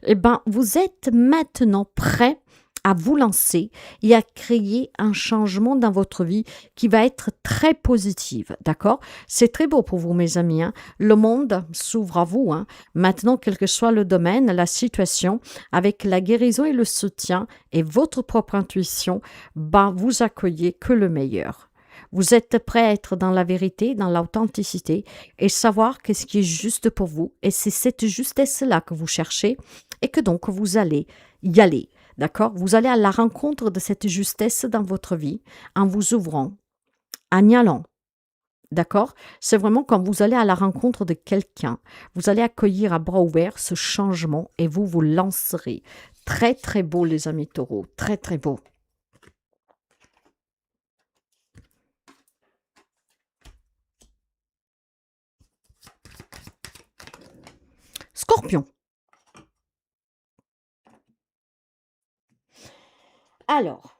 et ben vous êtes maintenant prêt à vous lancer et à créer un changement dans votre vie qui va être très positif, d'accord? C'est très beau pour vous, mes amis, hein? Le monde s'ouvre à vous, hein? Maintenant, quel que soit le domaine, la situation, avec la guérison et le soutien et votre propre intuition, ben, vous accueillez que le meilleur. Vous êtes prêt à être dans la vérité, dans l'authenticité et savoir qu'est-ce qui est juste pour vous. Et c'est cette justesse-là que vous cherchez et que donc vous allez y aller. D'accord? Vous allez à la rencontre de cette justesse dans votre vie en vous ouvrant, en y allant. D'accord? C'est vraiment quand vous allez à la rencontre de quelqu'un, vous allez accueillir à bras ouverts ce changement et vous vous lancerez. Très, très beau, les amis taureaux. Très, très beau. Scorpion. Alors,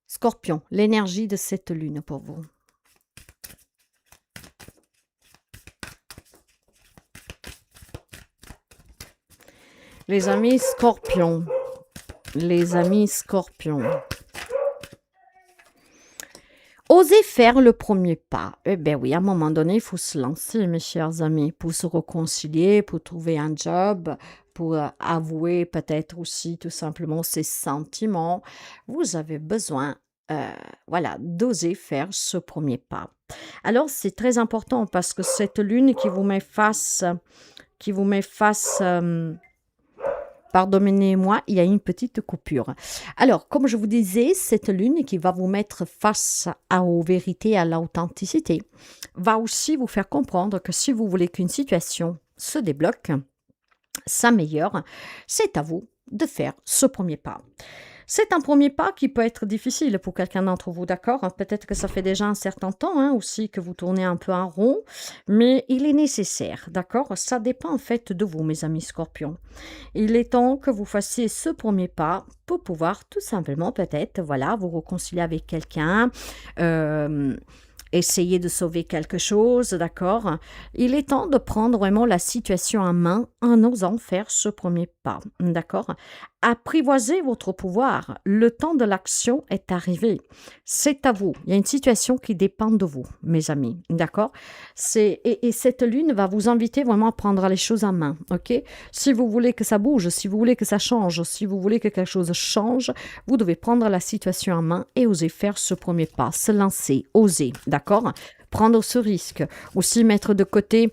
Scorpion, l'énergie de cette lune pour vous. Les amis Scorpions, les amis Scorpions. Osez faire le premier pas. Eh bien oui, à un moment donné, il faut se lancer, mes chers amis, pour se réconcilier, pour trouver un job, pour avouer peut-être aussi tout simplement ses sentiments. Vous avez besoin, voilà, d'oser faire ce premier pas. Alors, c'est très important parce que cette lune qui vous met face, pardonnez-moi, il y a une petite coupure. Alors, comme je vous disais, cette lune qui va vous mettre face aux vérités, à l'authenticité, va aussi vous faire comprendre que si vous voulez qu'une situation se débloque, s'améliore, c'est à vous de faire ce premier pas. C'est un premier pas qui peut être difficile pour quelqu'un d'entre vous, d'accord? Peut-être que ça fait déjà un certain temps aussi que vous tournez un peu en rond, mais il est nécessaire, d'accord? Ça dépend en fait de vous, mes amis scorpions. Il est temps que vous fassiez ce premier pas pour pouvoir tout simplement peut-être, voilà, vous réconcilier avec quelqu'un, essayer de sauver quelque chose, d'accord? Il est temps de prendre vraiment la situation en main en osant faire ce premier pas, d'accord? Apprivoisez votre pouvoir. Le temps de l'action est arrivé. C'est à vous. Il y a une situation qui dépend de vous, mes amis, d'accord? Et cette lune va vous inviter vraiment à prendre les choses en main, ok? Si vous voulez que ça bouge, si vous voulez que ça change, si vous voulez que quelque chose change, vous devez prendre la situation en main et oser faire ce premier pas, se lancer, oser, d'accord? Prendre ce risque, aussi mettre de côté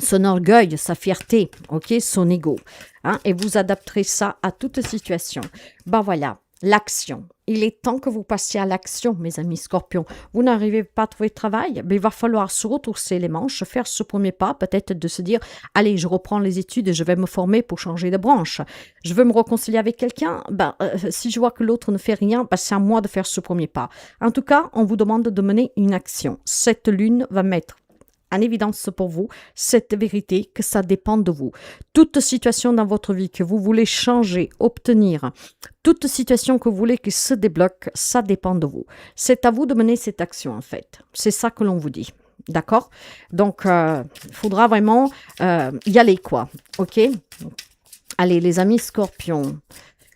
son orgueil, sa fierté, ok, son ego, et vous adapterez ça à toute situation. Ben voilà, l'action. Il est temps que vous passiez à l'action, mes amis scorpions. Vous n'arrivez pas à trouver de travail, mais il va falloir se retrousser les manches, faire ce premier pas, peut-être de se dire, allez, je reprends les études et je vais me former pour changer de branche. Je veux me réconcilier avec quelqu'un, si je vois que l'autre ne fait rien, c'est à moi de faire ce premier pas. En tout cas, on vous demande de mener une action. Cette lune va mettre en évidence pour vous cette vérité que ça dépend de vous. Toute situation dans votre vie que vous voulez changer, obtenir, toute situation que vous voulez qui se débloque, ça dépend de vous. C'est à vous de mener cette action en fait. C'est ça que l'on vous dit. D'accord? Donc, il faudra vraiment y aller quoi. Ok? Allez, les amis scorpions.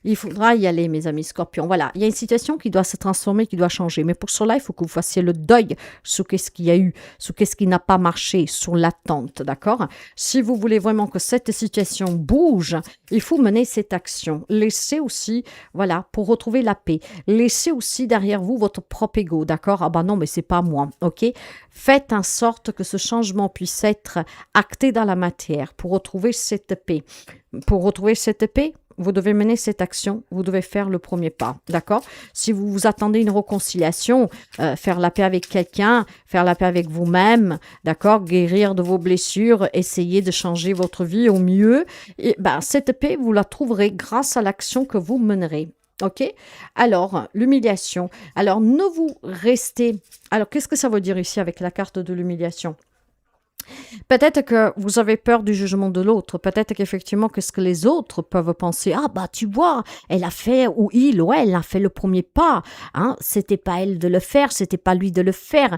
Il faudra y aller, mes amis scorpions. Voilà, il y a une situation qui doit se transformer, qui doit changer. Mais pour cela, il faut que vous fassiez le deuil sur qu'est-ce qu'il y a eu, sur qu'est-ce qui n'a pas marché, sur l'attente, d'accord? Si vous voulez vraiment que cette situation bouge, il faut mener cette action. Laissez aussi, voilà, pour retrouver la paix. Laissez aussi derrière vous votre propre ego, d'accord? Ah ben non, mais c'est pas moi, ok? Faites en sorte que ce changement puisse être acté dans la matière pour retrouver cette paix. Pour retrouver cette paix, vous devez mener cette action, vous devez faire le premier pas, d'accord? Si vous vous attendez une réconciliation, faire la paix avec quelqu'un, faire la paix avec vous-même, d'accord? Guérir de vos blessures, essayer de changer votre vie au mieux, et cette paix, vous la trouverez grâce à l'action que vous mènerez. Ok? Alors, l'humiliation. Alors, ne vous restez... Alors, qu'est-ce que ça veut dire ici avec la carte de l'humiliation? Peut-être que vous avez peur du jugement de l'autre. Peut-être qu'effectivement, qu'est-ce que les autres peuvent penser? Ah, tu vois, elle a fait, ou il, ou elle a fait le premier pas. C'était pas elle de le faire, c'était pas lui de le faire.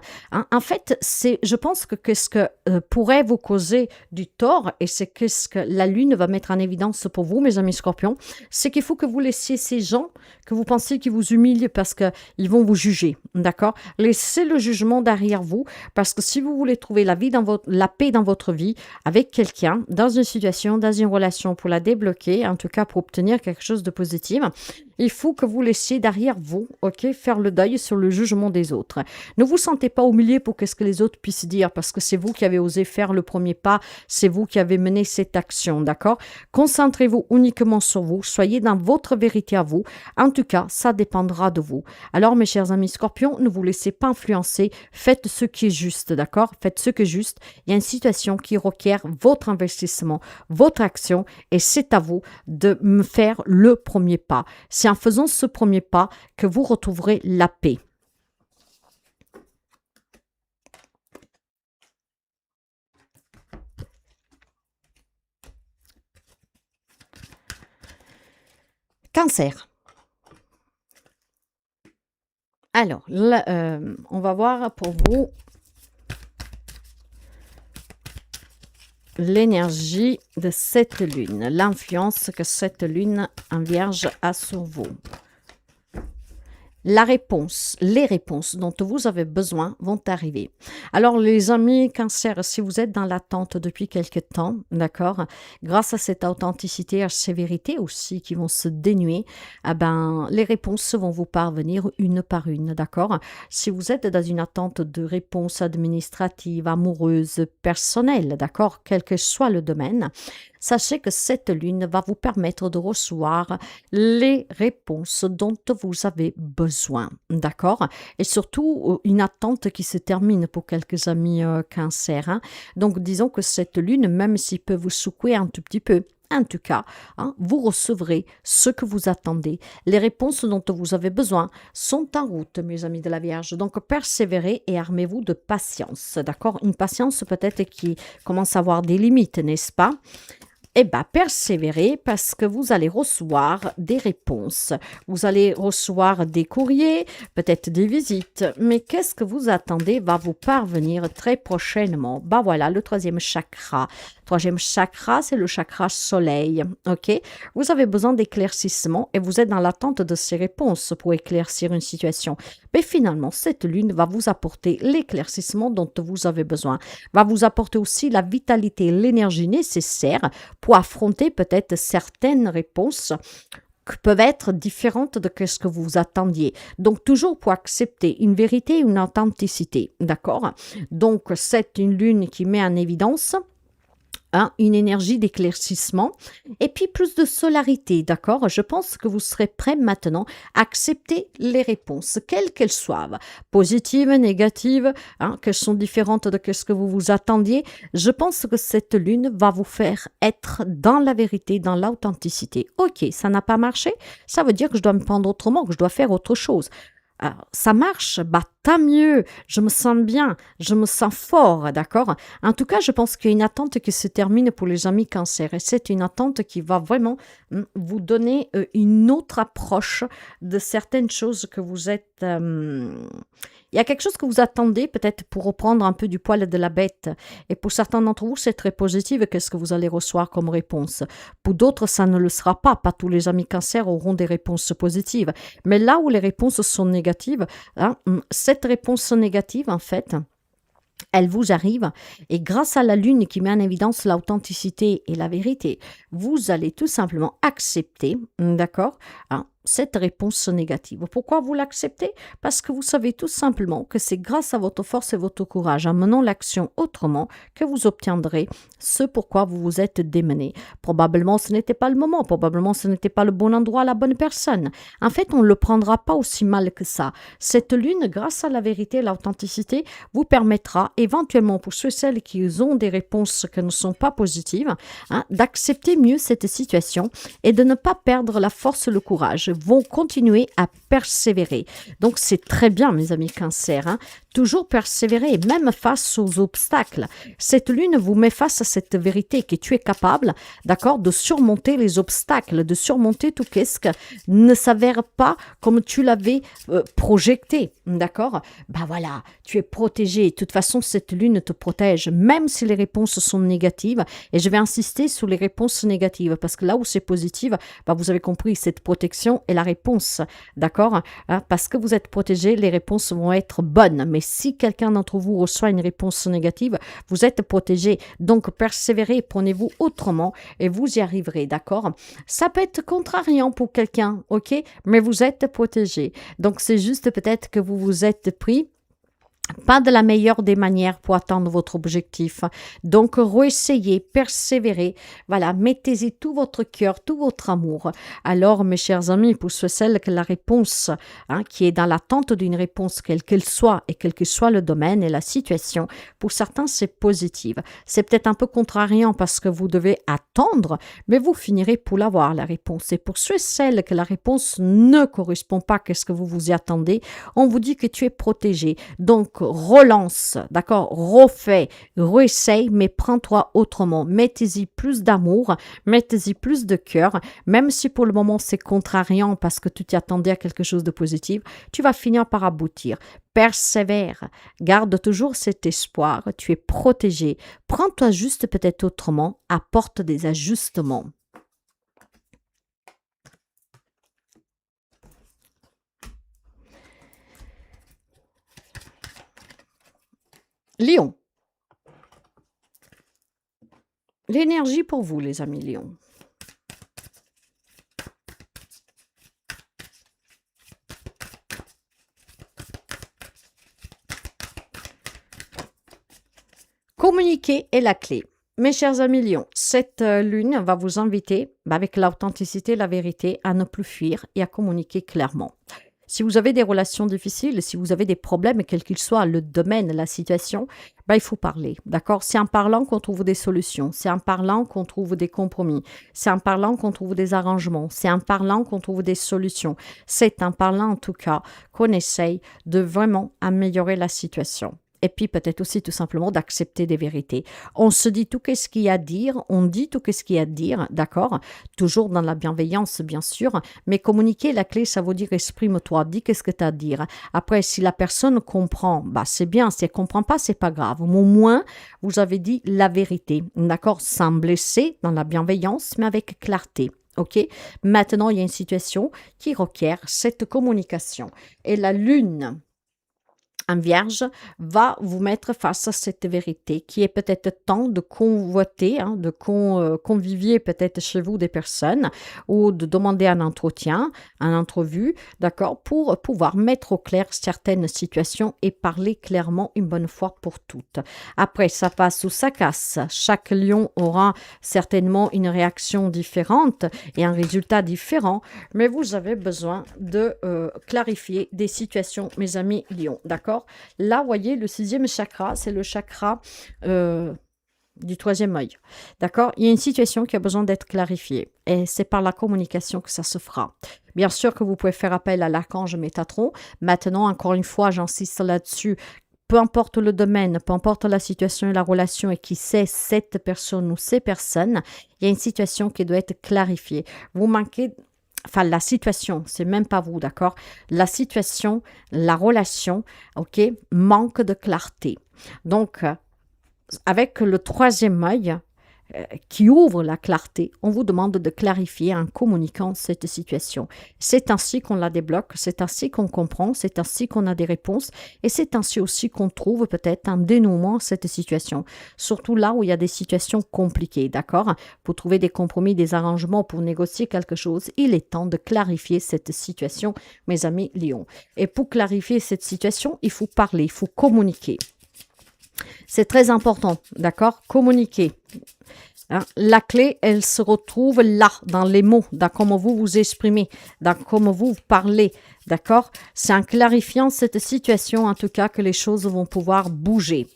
En fait, je pense que qu'est-ce que pourrait vous causer du tort, et c'est qu'est-ce que la lune va mettre en évidence pour vous, mes amis scorpions, c'est qu'il faut que vous laissiez ces gens que vous pensez qui vous humilient parce qu'ils vont vous juger, d'accord? Laissez le jugement derrière vous, parce que si vous voulez trouver la paix dans votre vie, avec quelqu'un, dans une situation, dans une relation, pour la débloquer, en tout cas pour obtenir quelque chose de positif, il faut que vous laissiez derrière vous, ok, faire le deuil sur le jugement des autres. Ne vous sentez pas humilié pour qu'est-ce que les autres puissent dire, parce que c'est vous qui avez osé faire le premier pas, c'est vous qui avez mené cette action, d'accord? Concentrez-vous uniquement sur vous, soyez dans votre vérité à vous. En tout cas, ça dépendra de vous. Alors, mes chers amis scorpions, ne vous laissez pas influencer, faites ce qui est juste, d'accord? Faites ce qui est juste. Il y a une situation qui requiert votre investissement, votre action, et c'est à vous de me faire le premier pas. C'est en faisant ce premier pas que vous retrouverez la paix. Cancer. Alors, là, on va voir pour vous l'énergie de cette lune, l'influence que cette lune en vierge a sur vous. Les réponses dont vous avez besoin vont arriver. Alors, les amis cancer, si vous êtes dans l'attente depuis quelque temps, d'accord, grâce à cette authenticité, à ces vérités aussi qui vont se dénuer, les réponses vont vous parvenir une par une, d'accord? Si vous êtes dans une attente de réponse administrative, amoureuse, personnelle, d'accord, quel que soit le domaine, sachez que cette lune va vous permettre de recevoir les réponses dont vous avez besoin, d'accord? Et surtout, une attente qui se termine pour quelques amis cancer. Donc, disons que cette lune, même s'il peut vous secouer un tout petit peu, En tout cas, vous recevrez ce que vous attendez. Les réponses dont vous avez besoin sont en route, mes amis de la Vierge. Donc, persévérez et armez-vous de patience, d'accord? Une patience peut-être qui commence à avoir des limites, n'est-ce pas? Eh bien, persévérez parce que vous allez recevoir des réponses. Vous allez recevoir des courriers, peut-être des visites. Mais qu'est-ce que vous attendez va vous parvenir très prochainement. Bah voilà, le troisième chakra. Troisième chakra, c'est le chakra soleil. OK? Vous avez besoin d'éclaircissement et vous êtes dans l'attente de ces réponses pour éclaircir une situation. Mais finalement, cette lune va vous apporter l'éclaircissement dont vous avez besoin. Va vous apporter aussi la vitalité et l'énergie nécessaire pour affronter peut-être certaines réponses qui peuvent être différentes de ce que vous attendiez. Donc, toujours pour accepter une vérité et une authenticité, d'accord? Donc, c'est une lune qui met en évidence une énergie d'éclaircissement et puis plus de solarité, d'accord? Je pense que vous serez prêt maintenant à accepter les réponses, quelles qu'elles soient, positives, négatives, qu'elles sont différentes de ce que vous vous attendiez. Je pense que cette lune va vous faire être dans la vérité, dans l'authenticité. Ok, ça n'a pas marché, ça veut dire que je dois me prendre autrement, que je dois faire autre chose. Alors, ça marche, bah tant mieux, je me sens bien, je me sens fort, d'accord? En tout cas, je pense qu'il y a une attente qui se termine pour les amis cancer et c'est une attente qui va vraiment vous donner une autre approche de certaines choses que vous êtes... Il y a quelque chose que vous attendez peut-être pour reprendre un peu du poil de la bête et pour certains d'entre vous, c'est très positif qu'est-ce que vous allez recevoir comme réponse. Pour d'autres, ça ne le sera pas. Pas tous les amis cancer auront des réponses positives. Mais là où les réponses sont négatives, cette réponse négative, en fait, elle vous arrive et grâce à la lune qui met en évidence l'authenticité et la vérité, vous allez tout simplement accepter, d'accord, cette réponse négative. Pourquoi vous l'acceptez? Parce que vous savez tout simplement que c'est grâce à votre force et votre courage, en menant l'action autrement, que vous obtiendrez ce pourquoi vous vous êtes démené. Probablement ce n'était pas le moment, probablement ce n'était pas le bon endroit, la bonne personne. En fait, on ne le prendra pas aussi mal que ça. Cette lune, grâce à la vérité et l'authenticité, vous permettra éventuellement pour ceux et celles qui ont des réponses qui ne sont pas positives, d'accepter mieux cette situation et de ne pas perdre la force et le courage. Vont continuer à persévérer. Donc, c'est très bien, mes amis cancer. Toujours persévérer, même face aux obstacles. Cette lune vous met face à cette vérité que tu es capable, d'accord, de surmonter les obstacles, de surmonter tout ce qui ne s'avère pas comme tu l'avais projeté, d'accord? Ben voilà, tu es protégé. De toute façon, cette lune te protège, même si les réponses sont négatives. Et je vais insister sur les réponses négatives, parce que là où c'est positif, vous avez compris, cette protection est la réponse, d'accord? Parce que vous êtes protégé, les réponses vont être bonnes. Mais si quelqu'un d'entre vous reçoit une réponse négative, vous êtes protégé. Donc, persévérez, prenez-vous autrement et vous y arriverez, d'accord? Ça peut être contrariant pour quelqu'un, ok? Mais vous êtes protégé. Donc, c'est juste peut-être que vous vous êtes pris pas de la meilleure des manières pour atteindre votre objectif. Donc, réessayez, persévérez. Voilà, mettez-y tout votre cœur, tout votre amour. Alors, mes chers amis, pour celles que la réponse, qui est dans l'attente d'une réponse, quelle qu'elle soit, et quel que soit le domaine et la situation, pour certains, c'est positif. C'est peut-être un peu contrariant parce que vous devez attendre, mais vous finirez pour l'avoir, la réponse. Et pour ceux et celles que la réponse ne correspond pas à ce que vous vous y attendez, on vous dit que tu es protégé. Donc, relance, d'accord, refais, réessaye, mais prends-toi autrement. Mettez-y plus d'amour, mettez-y plus de cœur, même si pour le moment c'est contrariant parce que tu t'y attendais à quelque chose de positif, tu vas finir par aboutir. Persévère, garde toujours cet espoir, tu es protégé. Prends-toi juste peut-être autrement, apporte des ajustements. Lion. L'énergie pour vous, les amis Lion. Communiquer est la clé. Mes chers amis Lions, cette lune va vous inviter, avec l'authenticité, la vérité, à ne plus fuir et à communiquer clairement. Si vous avez des relations difficiles, si vous avez des problèmes, quel qu'il soit le domaine, la situation, ben, il faut parler, d'accord? C'est en parlant qu'on trouve des solutions, c'est en parlant qu'on trouve des compromis, c'est en parlant qu'on trouve des arrangements, c'est en parlant qu'on trouve des solutions, c'est en parlant en tout cas qu'on essaye de vraiment améliorer la situation. Et puis peut-être aussi tout simplement d'accepter des vérités. On se dit tout ce qu'il y a à dire, on dit tout ce qu'il y a à dire, d'accord? Toujours dans la bienveillance, bien sûr, mais communiquer, la clé, ça veut dire exprime-toi, dis qu'est-ce que tu as à dire. Après, si la personne comprend, bah c'est bien, si elle comprend pas, c'est pas grave. Au moins, vous avez dit la vérité, d'accord? Sans blesser, dans la bienveillance, mais avec clarté. OK? Maintenant, il y a une situation qui requiert cette communication. Et la lune en vierge va vous mettre face à cette vérité qui est peut-être temps de convoiter, de convivier peut-être chez vous des personnes ou de demander un entretien, un entrevue, d'accord, pour pouvoir mettre au clair certaines situations et parler clairement une bonne fois pour toutes. Après, ça passe ou ça casse. Chaque lion aura certainement une réaction différente et un résultat différent, mais vous avez besoin de clarifier des situations, mes amis lions, d'accord? Là, voyez, le 6e chakra, c'est le chakra du 3e œil. D'accord? Il y a une situation qui a besoin d'être clarifiée et c'est par la communication que ça se fera. Bien sûr que vous pouvez faire appel à l'archange Métatron. Maintenant, encore une fois, j'insiste là-dessus. Peu importe le domaine, peu importe la situation et la relation et qui c'est cette personne ou ces personnes, il y a une situation qui doit être clarifiée. Vous manquez... Enfin, la situation, c'est même pas vous, d'accord? La situation, la relation, ok, manque de clarté. Donc, avec le 3e œil qui ouvre la clarté, on vous demande de clarifier en communiquant cette situation. C'est ainsi qu'on la débloque, c'est ainsi qu'on comprend, c'est ainsi qu'on a des réponses et c'est ainsi aussi qu'on trouve peut-être un dénouement à cette situation. Surtout là où il y a des situations compliquées, d'accord? Pour trouver des compromis, des arrangements, pour négocier quelque chose, il est temps de clarifier cette situation, mes amis lions. Et pour clarifier cette situation, il faut parler, il faut communiquer. C'est très important, d'accord? Communiquer. La clé, elle se retrouve là, dans les mots, dans comment vous vous exprimez, dans comment vous parlez, d'accord? C'est en clarifiant cette situation, en tout cas, que les choses vont pouvoir bouger.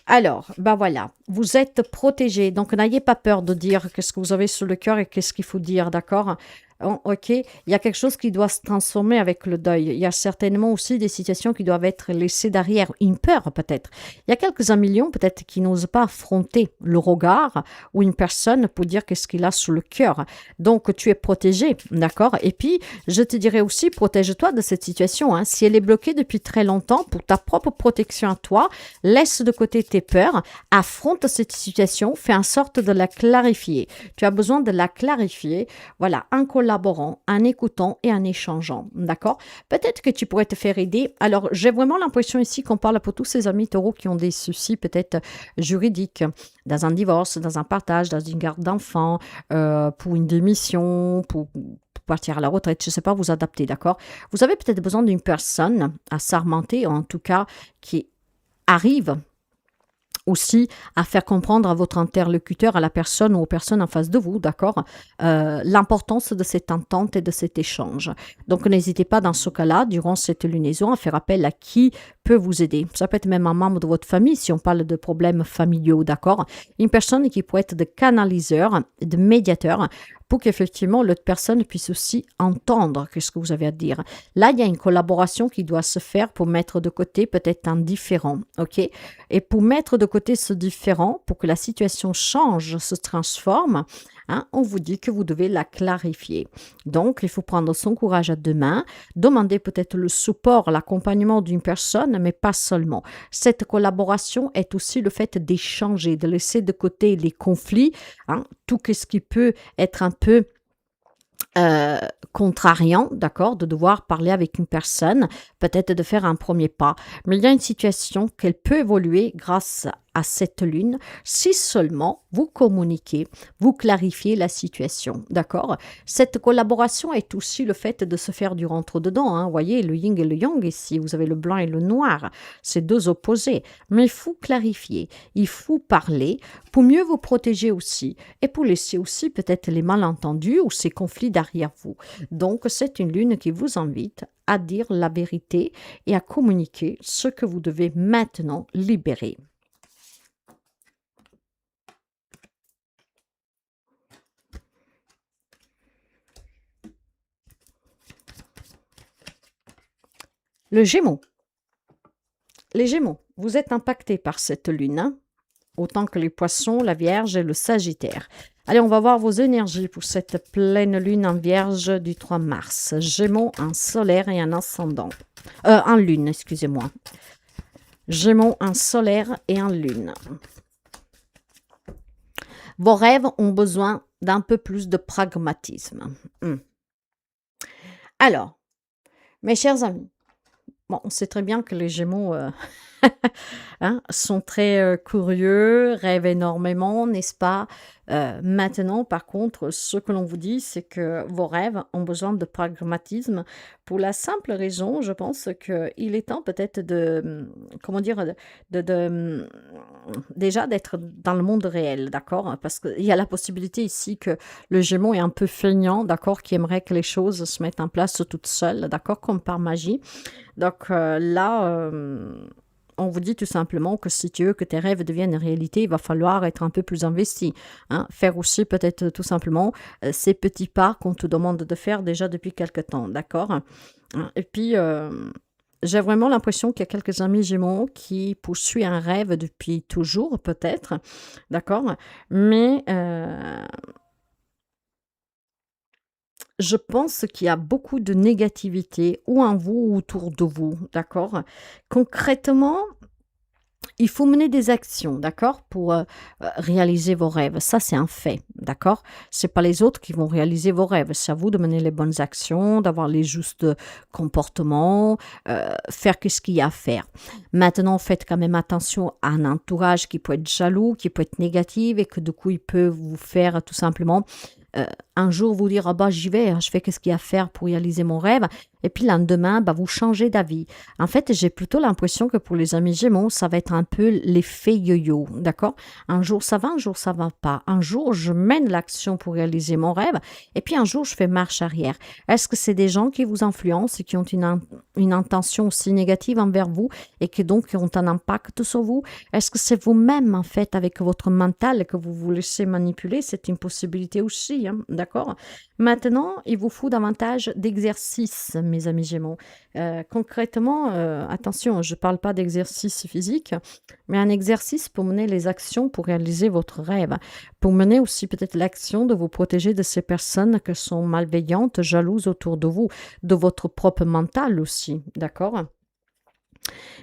Alors, ben voilà, vous êtes protégé, donc n'ayez pas peur de dire qu'est-ce que vous avez sur le cœur et qu'est-ce qu'il faut dire, d'accord? Ok, il y a quelque chose qui doit se transformer avec le deuil. Il y a certainement aussi des situations qui doivent être laissées derrière, une peur peut-être. Il y a quelques millions peut-être qui n'osent pas affronter le regard ou une personne pour dire qu'est-ce qu'il a sous le cœur. Donc tu es protégé, d'accord? Et puis je te dirais aussi, protège-toi de cette situation. Si elle est bloquée depuis très longtemps, pour ta propre protection à toi, laisse de côté tes peurs, affronte cette situation, fais en sorte de la clarifier. Tu as besoin de la clarifier, voilà, en collaborant, en écoutant et en échangeant, d'accord? Peut-être que tu pourrais te faire aider. Alors, j'ai vraiment l'impression ici qu'on parle pour tous ces amis taureaux qui ont des soucis peut-être juridiques, dans un divorce, dans un partage, dans une garde d'enfants, pour une démission, pour partir à la retraite, je ne sais pas, vous adapter, d'accord? Vous avez peut-être besoin d'une personne à s'armenter, en tout cas, qui arrive aussi à faire comprendre à votre interlocuteur, à la personne ou aux personnes en face de vous, d'accord, l'importance de cette entente et de cet échange. Donc, n'hésitez pas dans ce cas-là, durant cette lunaison, à faire appel à qui peut vous aider. Ça peut être même un membre de votre famille, si on parle de problèmes familiaux, d'accord. Une personne qui peut être de canaliseur, de médiateur, pour qu'effectivement l'autre personne puisse aussi entendre ce que vous avez à dire. Là, il y a une collaboration qui doit se faire pour mettre de côté peut-être un différent, ok? Et pour mettre de côté ce différent, pour que la situation change, se transforme, on vous dit que vous devez la clarifier. Donc, il faut prendre son courage à deux mains, demander peut-être le support, l'accompagnement d'une personne, mais pas seulement. Cette collaboration est aussi le fait d'échanger, de laisser de côté les conflits, tout ce qui peut être un peu contrariant, d'accord, de devoir parler avec une personne, peut-être de faire un premier pas. Mais il y a une situation qu'elle peut évoluer grâce à cette lune, si seulement vous communiquez, vous clarifiez la situation, d'accord? Cette collaboration est aussi le fait de se faire du rentre-dedans, Vous voyez, le yin et le yang ici, vous avez le blanc et le noir, c'est deux opposés, mais il faut clarifier, il faut parler pour mieux vous protéger aussi, et pour laisser aussi peut-être les malentendus ou ces conflits derrière vous. Donc, c'est une lune qui vous invite à dire la vérité et à communiquer ce que vous devez maintenant libérer. Le Gémeaux. Les Gémeaux, vous êtes impactés par cette lune, hein, autant que les Poissons, la Vierge et le Sagittaire. Allez, on va voir vos énergies pour cette pleine lune en Vierge du 3 mars. Gémeaux, un solaire et un ascendant. En lune, excusez-moi. Gémeaux, un solaire et un lune. Vos rêves ont besoin d'un peu plus de pragmatisme. Alors, mes chers amis, bon, on sait très bien que les Gémeaux hein, sont très curieux, rêvent énormément, n'est-ce pas? Maintenant, par contre, ce que l'on vous dit, c'est que vos rêves ont besoin de pragmatisme pour la simple raison, je pense, qu'il est temps peut-être de, comment dire, déjà d'être dans le monde réel, d'accord? Parce qu'il y a la possibilité ici que le Gémeaux est un peu feignant, d'accord? Qui aimerait que les choses se mettent en place toutes seules, d'accord? Comme par magie. Donc là, on vous dit tout simplement que si tu veux que tes rêves deviennent réalité, il va falloir être un peu plus investi. Hein. Faire aussi peut-être tout simplement ces petits pas qu'on te demande de faire déjà depuis quelque temps, d'accord? Hein. Et puis, j'ai vraiment l'impression qu'il y a quelques amis Gémeaux qui poursuivent un rêve depuis toujours, peut-être, d'accord? Mais je pense qu'il y a beaucoup de négativité ou en vous ou autour de vous, d'accord? Concrètement, il faut mener des actions, d'accord, pour réaliser vos rêves. Ça, c'est un fait, d'accord? C'est pas les autres qui vont réaliser vos rêves. C'est à vous de mener les bonnes actions, d'avoir les justes comportements, faire ce qu'il y a à faire. Maintenant, faites quand même attention à un entourage qui peut être jaloux, qui peut être négatif et que du coup, il peut vous faire tout simplement un jour vous dire ah bah j'y vais, je fais ce qu'il y a à faire pour réaliser mon rêve, et puis le lendemain bah, vous changez d'avis. En fait, j'ai plutôt l'impression que pour les amis Gémeaux, ça va être un peu l'effet yo-yo, d'accord? Un jour ça va, un jour ça va pas. Un jour je mène l'action pour réaliser mon rêve, et puis un jour je fais marche arrière. Est-ce que c'est des gens qui vous influencent et qui ont une intention aussi négative envers vous et qui donc ont un impact sur vous? Est-ce que c'est vous-même en fait avec votre mental que vous vous laissez manipuler? C'est une possibilité aussi. Hein, d'accord? Maintenant, il vous faut davantage d'exercices, mes amis Gémeaux. Concrètement, attention, je ne parle pas d'exercice physique, mais un exercice pour mener les actions pour réaliser votre rêve, pour mener aussi peut-être l'action de vous protéger de ces personnes qui sont malveillantes, jalouses autour de vous, de votre propre mental aussi, d'accord?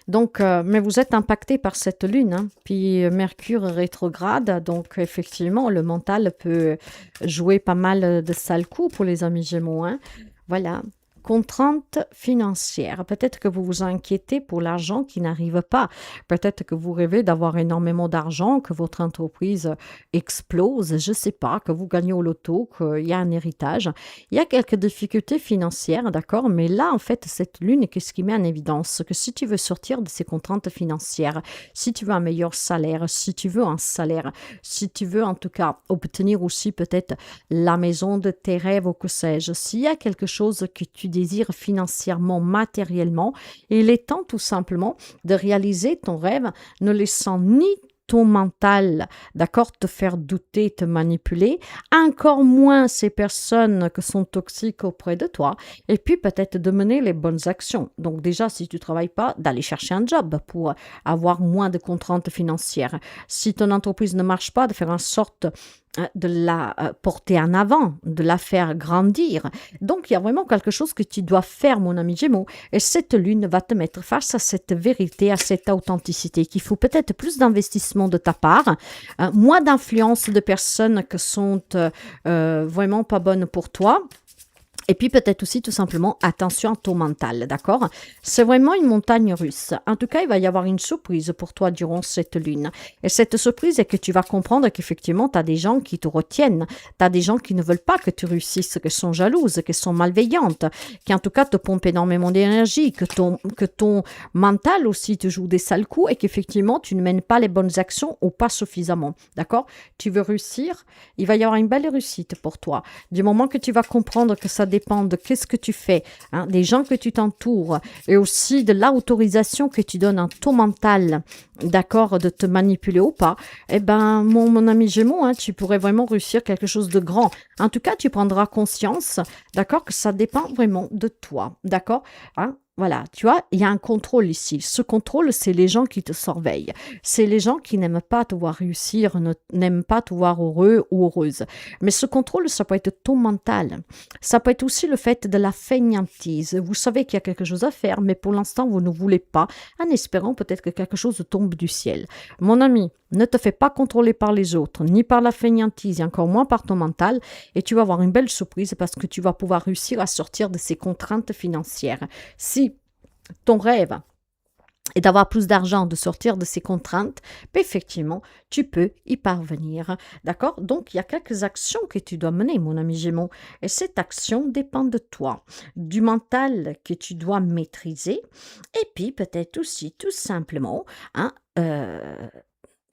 Donc, mais vous êtes impacté par cette lune, hein. Puis Mercure rétrograde, donc effectivement, le mental peut jouer pas mal de sales coups pour les amis Gémeaux, hein. Voilà. Contrainte financière. Peut-être que vous vous inquiétez pour l'argent qui n'arrive pas. Peut-être que vous rêvez d'avoir énormément d'argent, que votre entreprise explose, je ne sais pas, que vous gagnez au loto, qu'il y a un héritage. Il y a quelques difficultés financières, d'accord, mais là, en fait, cette lune, qu'est-ce qui met en évidence? Que si tu veux sortir de ces contraintes financières, si tu veux un meilleur salaire, si tu veux un salaire, si tu veux en tout cas obtenir aussi peut-être la maison de tes rêves ou que sais-je, s'il y a quelque chose que tu désires financièrement, matériellement, il est temps tout simplement de réaliser ton rêve, ne laissant ni ton mental, d'accord, te faire douter, te manipuler, encore moins ces personnes qui sont toxiques auprès de toi, et puis peut-être de mener les bonnes actions. Donc déjà, si tu ne travailles pas, d'aller chercher un job pour avoir moins de contraintes financières. Si ton entreprise ne marche pas, de faire en sorte de la porter en avant, de la faire grandir. Donc, il y a vraiment quelque chose que tu dois faire, mon ami Gémeaux. Et cette lune va te mettre face à cette vérité, à cette authenticité, qu'il faut peut-être plus d'investissement de ta part, moins d'influence de personnes qui sont vraiment pas bonnes pour toi. Et puis peut-être aussi tout simplement attention à ton mental, d'accord? C'est vraiment une montagne russe. En tout cas, il va y avoir une surprise pour toi durant cette lune. Et cette surprise est que tu vas comprendre qu'effectivement, tu as des gens qui te retiennent. Tu as des gens qui ne veulent pas que tu réussisses, qui sont jalouses, qui sont malveillantes, qui en tout cas te pompent énormément d'énergie, que ton mental aussi te joue des sales coups et qu'effectivement, tu ne mènes pas les bonnes actions ou pas suffisamment, d'accord? Tu veux réussir, il va y avoir une belle réussite pour toi. Du moment que tu vas comprendre que ça dépend dépend de qu'est-ce que tu fais, hein, des gens que tu t'entoures et aussi de l'autorisation que tu donnes à ton mental, d'accord, de te manipuler ou pas, eh ben, mon ami Gémeaux, hein, tu pourrais vraiment réussir quelque chose de grand. En tout cas, tu prendras conscience, d'accord, que ça dépend vraiment de toi, d'accord, hein. Voilà, tu vois, il y a un contrôle ici. Ce contrôle, c'est les gens qui te surveillent. C'est les gens qui n'aiment pas te voir réussir, n'aiment pas te voir heureux ou heureuse. Mais ce contrôle, ça peut être ton mental. Ça peut être aussi le fait de la fainéantise. Vous savez qu'il y a quelque chose à faire, mais pour l'instant, vous ne voulez pas, en espérant peut-être que quelque chose tombe du ciel. Mon ami, ne te fais pas contrôler par les autres, ni par la fainéantise, et encore moins par ton mental, et tu vas avoir une belle surprise parce que tu vas pouvoir réussir à sortir de ces contraintes financières. Si ton rêve est d'avoir plus d'argent, de sortir de ces contraintes, ben effectivement, tu peux y parvenir. D'accord? Donc, il y a quelques actions que tu dois mener, mon ami Gémeaux. Et cette action dépend de toi, du mental que tu dois maîtriser, et puis peut-être aussi, tout simplement, hein,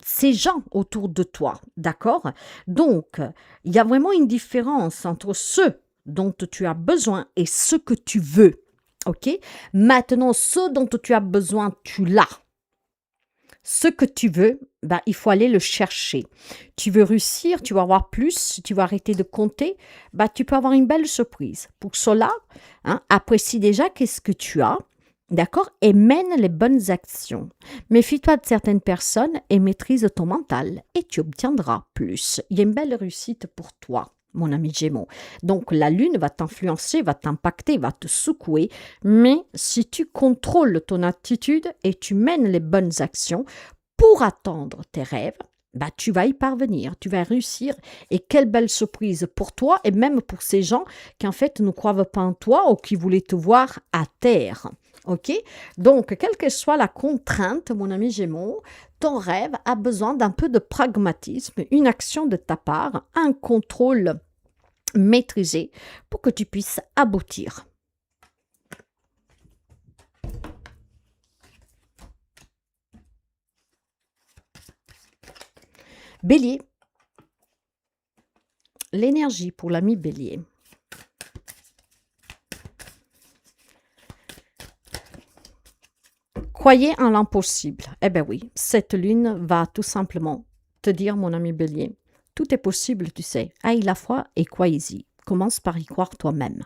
ces gens autour de toi. D'accord? Donc, il y a vraiment une différence entre ceux dont tu as besoin et ce que tu veux. OK? Maintenant, ce dont tu as besoin, tu l'as. Ce que tu veux, ben, il faut aller le chercher. Tu veux réussir, tu vas avoir plus, tu vas arrêter de compter, ben, tu peux avoir une belle surprise. Pour cela, hein, apprécie déjà qu'est-ce que tu as, d'accord? Et mène les bonnes actions. Méfie-toi de certaines personnes et maîtrise ton mental et tu obtiendras plus. Il y a une belle réussite pour toi, mon ami Gémeaux. Donc, la lune va t'influencer, va t'impacter, va te secouer. Mais si tu contrôles ton attitude et tu mènes les bonnes actions pour atteindre tes rêves, bah, tu vas y parvenir, tu vas réussir. Et quelle belle surprise pour toi et même pour ces gens qui, en fait, ne croient pas en toi ou qui voulaient te voir à terre. OK? Donc, quelle que soit la contrainte, mon ami Gémeaux, ton rêve a besoin d'un peu de pragmatisme, une action de ta part, un contrôle maîtrisé pour que tu puisses aboutir. Bélier. L'énergie pour l'ami Bélier. Croyez en l'impossible. Eh bien oui, cette lune va tout simplement te dire, mon ami Bélier, tout est possible, tu sais. Aie la foi et croyez-y. Commence par y croire toi-même.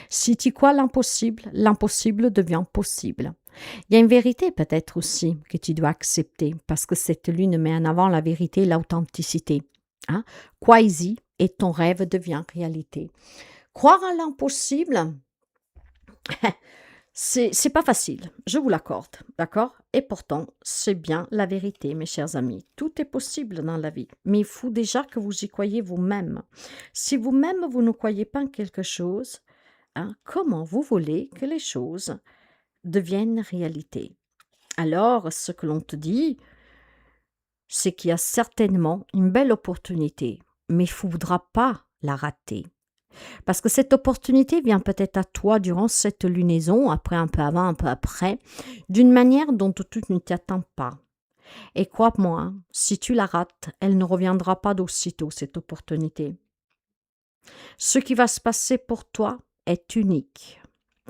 Si tu crois l'impossible devient possible. Il y a une vérité peut-être aussi que tu dois accepter parce que cette lune met en avant la vérité et l'authenticité. Hein? Croyez-y et ton rêve devient réalité. Croire en l'impossible, c'est pas facile, je vous l'accorde, d'accord? Et pourtant, c'est bien la vérité, mes chers amis. Tout est possible dans la vie, mais il faut déjà que vous y croyez vous-même. Si vous-même, vous ne croyez pas en quelque chose, hein, comment vous voulez que les choses deviennent réalité? Alors, ce que l'on te dit, c'est qu'il y a certainement une belle opportunité, mais il ne faudra pas la rater. Parce que cette opportunité vient peut-être à toi durant cette lunaison, après un peu avant, un peu après, d'une manière dont tu ne t'y attends pas. Et crois-moi, si tu la rates, elle ne reviendra pas d'aussitôt, cette opportunité. Ce qui va se passer pour toi est unique.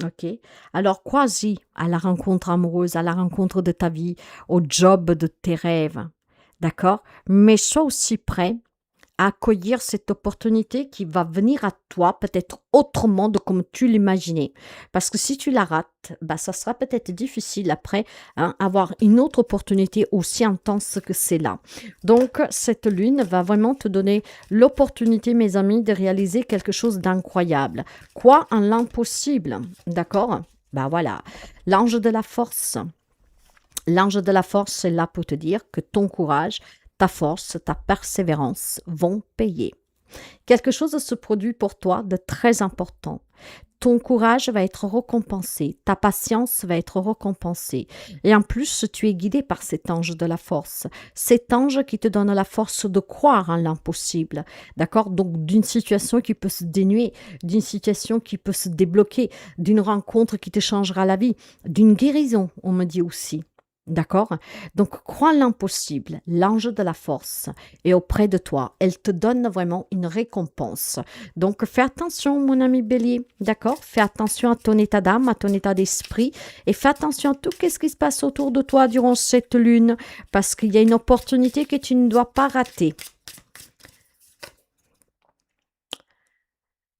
OK? Alors crois-y à la rencontre amoureuse, à la rencontre de ta vie, au job de tes rêves. D'accord? Mais sois aussi prêt à accueillir cette opportunité qui va venir à toi peut-être autrement de comme tu l'imaginais. Parce que si tu la rates, bah, ça sera peut-être difficile après, hein, avoir une autre opportunité aussi intense que celle-là. Donc, cette lune va vraiment te donner l'opportunité, mes amis, de réaliser quelque chose d'incroyable. Quoi en l'impossible, d'accord? Bah voilà, l'ange de la force. L'ange de la force est là pour te dire que ton courage, ta force, ta persévérance vont payer. Quelque chose se produit pour toi de très important. Ton courage va être récompensé, ta patience va être récompensée. Et en plus, tu es guidé par cet ange de la force. Cet ange qui te donne la force de croire en l'impossible. D'accord? Donc, d'une situation qui peut se dénuer, d'une situation qui peut se débloquer, d'une rencontre qui te changera la vie, d'une guérison, on me dit aussi. D'accord? Donc, crois en l'impossible. L'ange de la force est auprès de toi. Elle te donne vraiment une récompense. Donc, fais attention, mon ami Bélier. D'accord? Fais attention à ton état d'âme, à ton état d'esprit. Et fais attention à tout ce qui se passe autour de toi durant cette lune. Parce qu'il y a une opportunité que tu ne dois pas rater.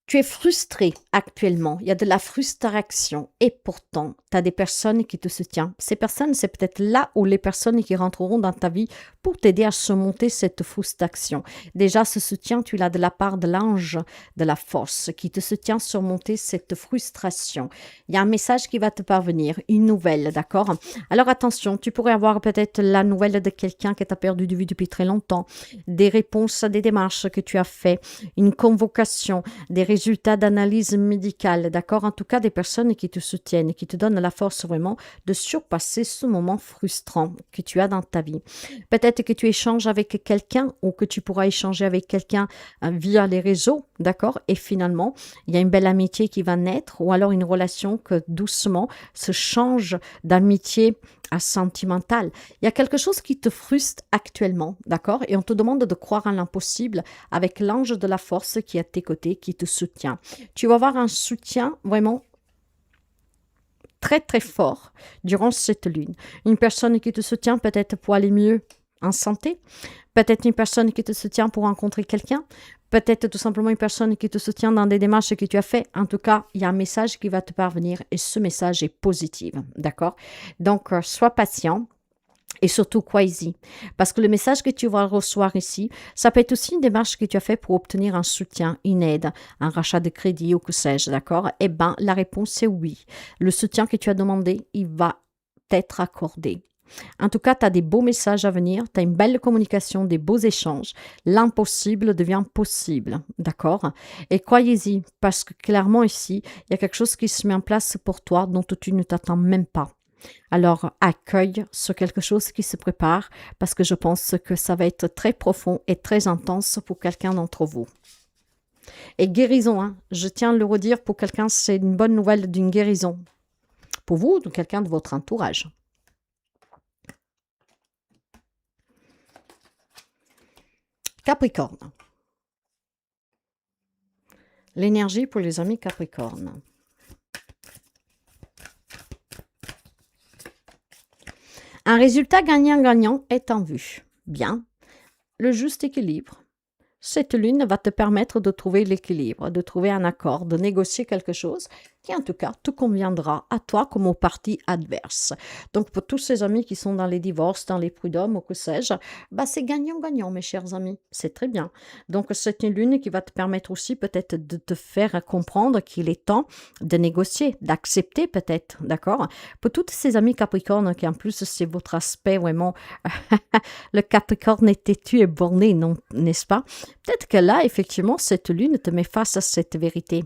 Tu es frustré actuellement, il y a de la frustration et pourtant, tu as des personnes qui te soutiennent. Ces personnes, c'est peut-être là où les personnes qui rentreront dans ta vie pour t'aider à surmonter cette frustration. Déjà, ce soutien, tu l'as de la part de l'ange de la force qui te soutient à surmonter cette frustration. Il y a un message qui va te parvenir, une nouvelle, d'accord? Alors attention, tu pourrais avoir peut-être la nouvelle de quelqu'un que tu as perdu de vue depuis très longtemps, des réponses à des démarches que tu as fait, une convocation, des résultats d'analyse médicale, d'accord? En tout cas, des personnes qui te soutiennent, qui te donnent la force vraiment de surpasser ce moment frustrant que tu as dans ta vie. Peut-être que tu échanges avec quelqu'un ou que tu pourras échanger avec quelqu'un via les réseaux, d'accord? Et finalement, il y a une belle amitié qui va naître ou alors une relation que doucement se change d'amitié à sentimentale. Il y a quelque chose qui te frustre actuellement, d'accord? Et on te demande de croire en l'impossible avec l'ange de la force qui est à tes côtés, qui te soutient. Tu vas avoir un soutien vraiment très très fort durant cette lune. Une personne qui te soutient peut-être pour aller mieux en santé, peut-être une personne qui te soutient pour rencontrer quelqu'un, peut-être tout simplement une personne qui te soutient dans des démarches que tu as fait. En tout cas, il y a un message qui va te parvenir et ce message est positif, d'accord? Donc, sois patient. Et surtout, crois-y. Parce que le message que tu vas recevoir ici, ça peut être aussi une démarche que tu as fait pour obtenir un soutien, une aide, un rachat de crédit ou que sais-je, d'accord? Eh bien, la réponse c'est oui. Le soutien que tu as demandé, il va t'être accordé. En tout cas, tu as des beaux messages à venir, tu as une belle communication, des beaux échanges. L'impossible devient possible, d'accord? Et croyez-y, parce que clairement ici, il y a quelque chose qui se met en place pour toi dont tu ne t'attends même pas. Alors, accueille ce quelque chose qui se prépare parce que je pense que ça va être très profond et très intense pour quelqu'un d'entre vous. Et guérison, hein, je tiens à le redire, pour quelqu'un, c'est une bonne nouvelle d'une guérison. Pour vous, ou quelqu'un de votre entourage. Capricorne. L'énergie pour les amis Capricorne. Un résultat gagnant-gagnant est en vue. Bien. Le juste équilibre. Cette lune va te permettre de trouver l'équilibre, de trouver un accord, de négocier quelque chose qui en tout cas te conviendra à toi comme aux parties adverses. Donc pour tous ces amis qui sont dans les divorces, dans les prud'hommes ou que sais-je, bah c'est gagnant-gagnant mes chers amis, c'est très bien. Donc c'est une lune qui va te permettre aussi peut-être de te faire comprendre qu'il est temps de négocier, d'accepter peut-être, d'accord? Pour tous ces amis Capricorne qui en plus c'est votre aspect vraiment, le Capricorne est têtu et borné, non, n'est-ce pas? Peut-être que là, effectivement, cette lune te met face à cette vérité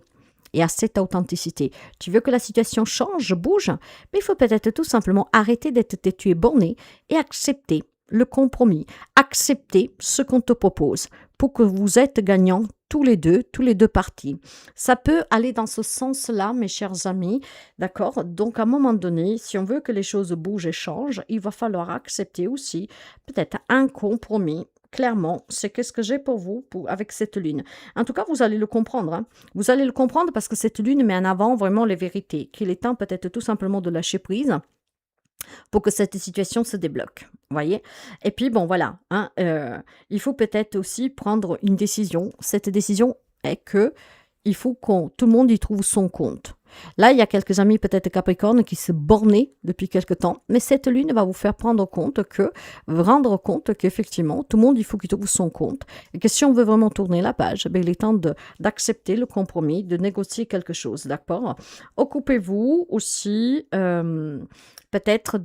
et à cette authenticité. Tu veux que la situation change, bouge, mais il faut peut-être tout simplement arrêter d'être têtu et borné et accepter le compromis, accepter ce qu'on te propose pour que vous êtes gagnants tous les deux parties. Ça peut aller dans ce sens-là, mes chers amis, d'accord? Donc, à un moment donné, si on veut que les choses bougent et changent, il va falloir accepter aussi peut-être un compromis. Clairement, c'est qu'est-ce que j'ai pour vous avec cette lune. En tout cas, vous allez le comprendre. Hein. Vous allez le comprendre parce que cette lune met en avant vraiment les vérités, qu'il est temps peut-être tout simplement de lâcher prise pour que cette situation se débloque. Voyez? Et puis, bon, voilà. Hein, il faut peut-être aussi prendre une décision. Cette décision est que il faut que tout le monde y trouve son compte. Là, il y a quelques amis peut-être Capricorne qui se bornaient depuis quelque temps, mais cette lune va vous faire rendre compte qu'effectivement, tout le monde, il faut qu'il trouve son compte, et que si on veut vraiment tourner la page, ben, il est temps d'accepter le compromis, de négocier quelque chose, d'accord? Occupez-vous aussi peut-être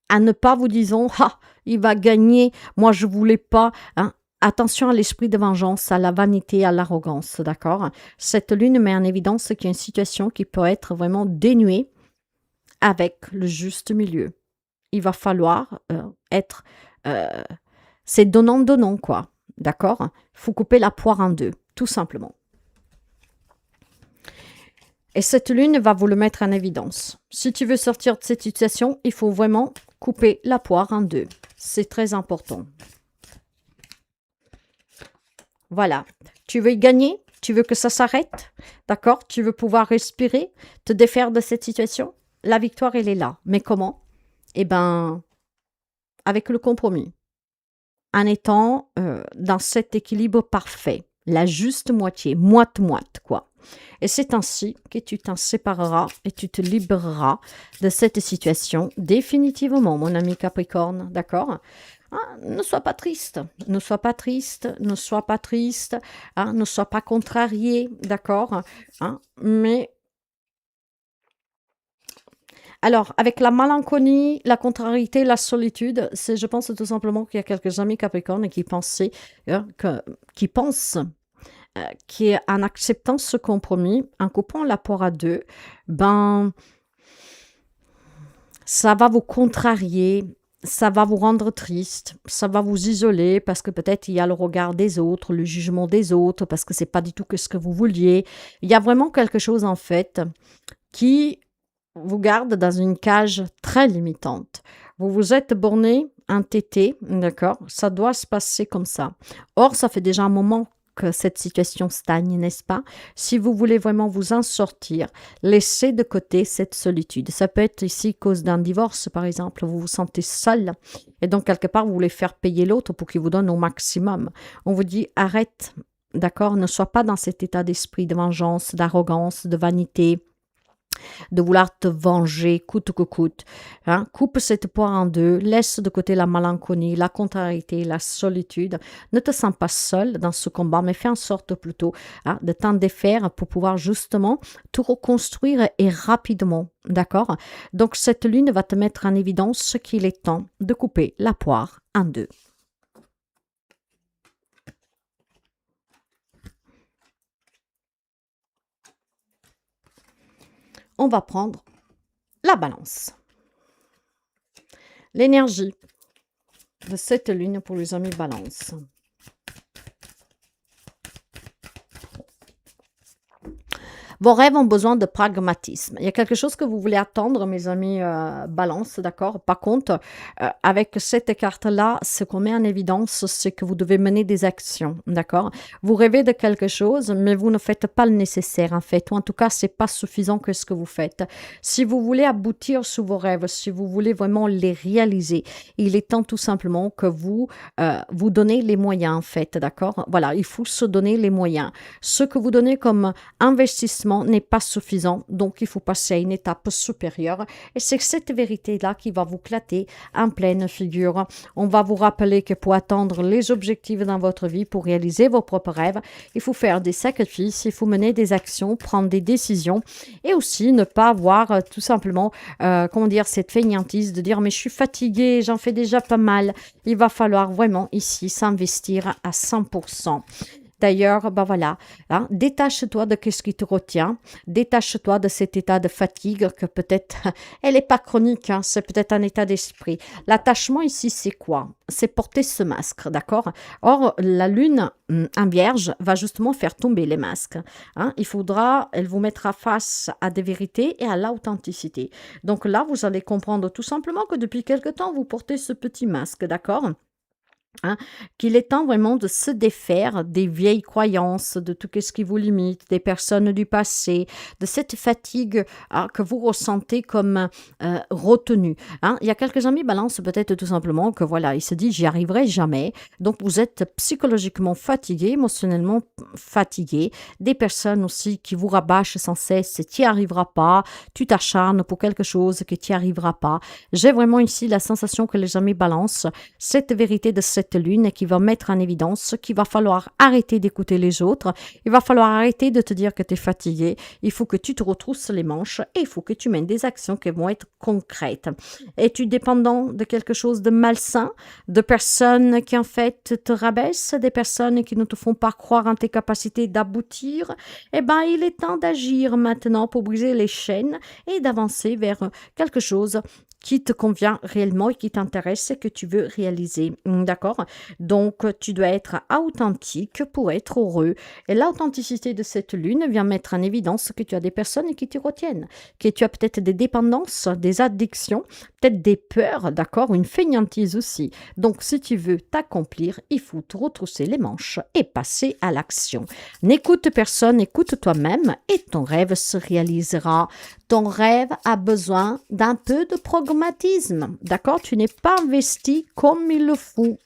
à ne pas vous disant « Ah, il va gagner, moi je voulais pas hein. ». Attention à l'esprit de vengeance, à la vanité, à l'arrogance, d'accord? Cette lune met en évidence qu'il y a une situation qui peut être vraiment dénuée avec le juste milieu. Il va falloir être... c'est donnant-donnant, quoi, d'accord? Il faut couper la poire en deux, tout simplement. Et cette lune va vous le mettre en évidence. Si tu veux sortir de cette situation, il faut vraiment couper la poire en deux. C'est très important. Voilà. Tu veux y gagner? Tu veux que ça s'arrête? D'accord? Tu veux pouvoir respirer, te défaire de cette situation? La victoire, elle est là. Mais comment? Eh bien, avec le compromis. En étant dans cet équilibre parfait. La juste moitié. Moite-moite, quoi. Et c'est ainsi que tu t'en sépareras et tu te libéreras de cette situation définitivement, mon ami Capricorne, d'accord? Ah, ne sois pas triste, ne sois pas triste, ne sois pas triste, hein, ne sois pas contrarié, d'accord? Hein, mais alors, avec la malencolie, la contrariété, la solitude, c'est, je pense tout simplement qu'il y a quelques amis Capricornes qui pensaient, qui pensent qu'en acceptant ce compromis, en coupant la poire à deux, ben, ça va vous contrarier, ça va vous rendre triste, ça va vous isoler parce que peut-être il y a le regard des autres, le jugement des autres, parce que c'est pas du tout que ce que vous vouliez. Il y a vraiment quelque chose en fait qui vous garde dans une cage très limitante. Vous vous êtes borné, entêté, d'accord? Ça doit se passer comme ça. Or, ça fait déjà un moment que cette situation stagne, n'est-ce pas? Si vous voulez vraiment vous en sortir, laissez de côté cette solitude. Ça peut être ici cause d'un divorce, par exemple. Vous vous sentez seul et donc quelque part, vous voulez faire payer l'autre pour qu'il vous donne au maximum. On vous dit arrête, d'accord? Ne sois pas dans cet état d'esprit de vengeance, d'arrogance, de vanité, de vouloir te venger coûte que coûte. Hein. Coupe cette poire en deux, laisse de côté la malencolie, la contrariété, la solitude. Ne te sens pas seul dans ce combat, mais fais en sorte plutôt de t'en défaire pour pouvoir justement tout reconstruire et rapidement. D'accord? Donc cette lune va te mettre en évidence qu'il est temps de couper la poire en deux. On va prendre la balance. L'énergie de cette lune pour les amis balance. Vos rêves ont besoin de pragmatisme. Il y a quelque chose que vous voulez attendre, mes amis balance, d'accord? Par contre, avec cette carte-là, ce qu'on met en évidence, c'est que vous devez mener des actions, d'accord? Vous rêvez de quelque chose, mais vous ne faites pas le nécessaire, en fait. Ou en tout cas, c'est pas suffisant que ce que vous faites. Si vous voulez aboutir sur vos rêves, si vous voulez vraiment les réaliser, il est temps tout simplement que vous vous donnez les moyens, en fait, d'accord? Voilà, il faut se donner les moyens. Ce que vous donnez comme investissement n'est pas suffisant, donc il faut passer à une étape supérieure. Et c'est cette vérité-là qui va vous clater en pleine figure. On va vous rappeler que pour atteindre les objectifs dans votre vie, pour réaliser vos propres rêves, il faut faire des sacrifices, il faut mener des actions, prendre des décisions et aussi ne pas avoir tout simplement, comment dire, cette fainéantise de dire mais je suis fatiguée, j'en fais déjà pas mal. Il va falloir vraiment ici s'investir à 100%. D'ailleurs, ben voilà, hein, détache-toi de ce qui te retient, détache-toi de cet état de fatigue que peut-être, elle n'est pas chronique, hein, c'est peut-être un état d'esprit. L'attachement ici, c'est quoi? C'est porter ce masque, d'accord? Or, la lune en vierge va justement faire tomber les masques. Hein. Elle vous mettra face à des vérités et à l'authenticité. Donc là, vous allez comprendre tout simplement que depuis quelque temps, vous portez ce petit masque, d'accord? Hein, qu'il est temps vraiment de se défaire des vieilles croyances, de tout ce qui vous limite, des personnes du passé, de cette fatigue que vous ressentez comme retenue. Hein. Il y a quelques amis balance peut-être tout simplement que voilà, ils se disent j'y arriverai jamais. Donc vous êtes psychologiquement fatigué, émotionnellement fatigué. Des personnes aussi qui vous rabâchent sans cesse, tu n'y arriveras pas, tu t'acharnes pour quelque chose que tu n'y arriveras pas. J'ai vraiment ici la sensation que les amis balance cette vérité de cette lune qui va mettre en évidence qu'il va falloir arrêter d'écouter les autres, il va falloir arrêter de te dire que tu es fatigué, il faut que tu te retrousses les manches et il faut que tu mènes des actions qui vont être concrètes. Es-tu dépendant de quelque chose de malsain, de personnes qui en fait te rabaissent, des personnes qui ne te font pas croire en tes capacités d'aboutir? Eh bien, il est temps d'agir maintenant pour briser les chaînes et d'avancer vers quelque chose qui te convient réellement et qui t'intéresse et que tu veux réaliser. D'accord? Donc, tu dois être authentique pour être heureux. Et l'authenticité de cette lune vient mettre en évidence que tu as des personnes qui te retiennent, que tu as peut-être des dépendances, des addictions, peut-être des peurs, d'accord? Une fainéantise aussi. Donc, si tu veux t'accomplir, il faut te retrousser les manches et passer à l'action. N'écoute personne, écoute toi-même et ton rêve se réalisera. Ton rêve a besoin d'un peu de pragmatisme, d'accord? Tu n'es pas investi comme il le faut.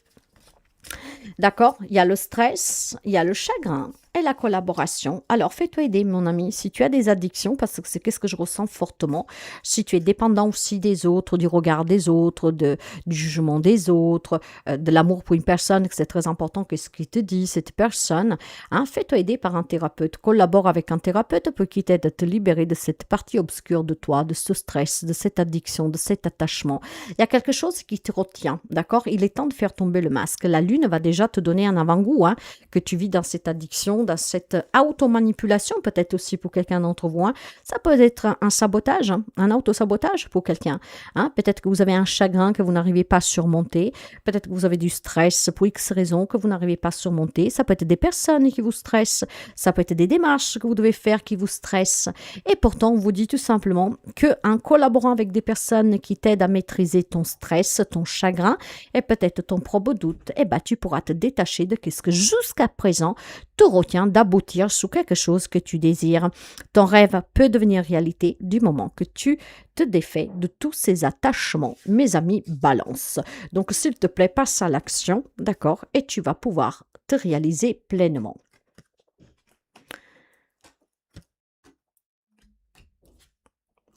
D'accord? Il y a le stress, il y a le chagrin et la collaboration. Alors, fais-toi aider, mon ami. Si tu as des addictions, parce que c'est qu'est-ce que je ressens fortement, si tu es dépendant aussi des autres, du regard des autres, du jugement des autres, de l'amour pour une personne, que c'est très important, qu'est-ce qu'il te dit, cette personne, hein, fais-toi aider par un thérapeute. Collabore avec un thérapeute pour qu'il t'aide à te libérer de cette partie obscure de toi, de ce stress, de cette addiction, de cet attachement. Il y a quelque chose qui te retient, d'accord? Il est temps de faire tomber le masque. La lune va déjà te donner un avant-goût, hein, que tu vis dans cette addiction, dans cette automanipulation, peut-être aussi pour quelqu'un d'entre vous. Hein. Ça peut être un sabotage, hein, un autosabotage pour quelqu'un. Hein. Peut-être que vous avez un chagrin que vous n'arrivez pas à surmonter. Peut-être que vous avez du stress pour X raisons que vous n'arrivez pas à surmonter. Ça peut être des personnes qui vous stressent. Ça peut être des démarches que vous devez faire qui vous stressent. Et pourtant, on vous dit tout simplement qu'en collaborant avec des personnes qui t'aident à maîtriser ton stress, ton chagrin et peut-être ton propre doute, eh ben, tu pourras te détacher de ce que jusqu'à présent te retient d'aboutir sur quelque chose que tu désires. Ton rêve peut devenir réalité du moment que tu te défais de tous ces attachements, mes amis Balance. Donc, s'il te plaît, passe à l'action, d'accord, et tu vas pouvoir te réaliser pleinement.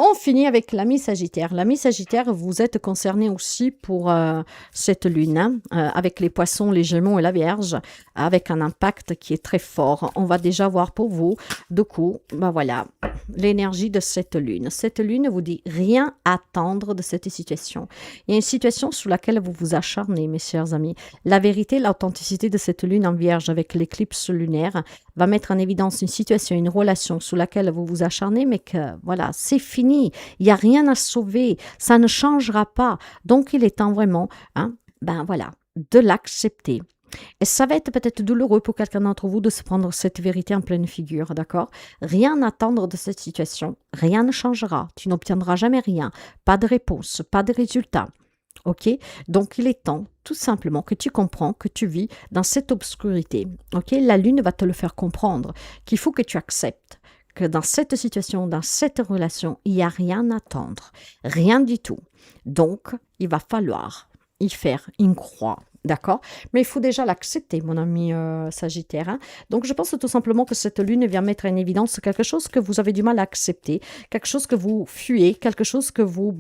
On finit avec l'ami Sagittaire. L'ami Sagittaire, vous êtes concerné aussi pour cette lune, hein, avec les poissons, les gémeaux et la Vierge, avec un impact qui est très fort. On va déjà voir pour vous, du coup, ben voilà, l'énergie de cette lune. Cette lune vous dit rien attendre de cette situation. Il y a une situation sur laquelle vous vous acharnez, mes chers amis. La vérité, l'authenticité de cette lune en Vierge avec l'éclipse lunaire va mettre en évidence une situation, une relation sur laquelle vous vous acharnez, mais que voilà, c'est fini. Il n'y a rien à sauver. Ça ne changera pas. Donc, il est temps vraiment, hein, ben voilà, de l'accepter. Et ça va être peut-être douloureux pour quelqu'un d'entre vous de se prendre cette vérité en pleine figure, d'accord? Rien à attendre de cette situation. Rien ne changera. Tu n'obtiendras jamais rien. Pas de réponse, pas de résultat. Ok, donc il est temps tout simplement que tu comprends que tu vis dans cette obscurité. Ok, la lune va te le faire comprendre qu'il faut que tu acceptes que dans cette situation, dans cette relation, il n'y a rien à attendre, rien du tout. Donc, il va falloir y faire une croix. D'accord? Mais il faut déjà l'accepter, mon ami Sagittaire. Hein? Donc, je pense tout simplement que cette lune vient mettre en évidence quelque chose que vous avez du mal à accepter, quelque chose que vous fuyez, quelque chose que vous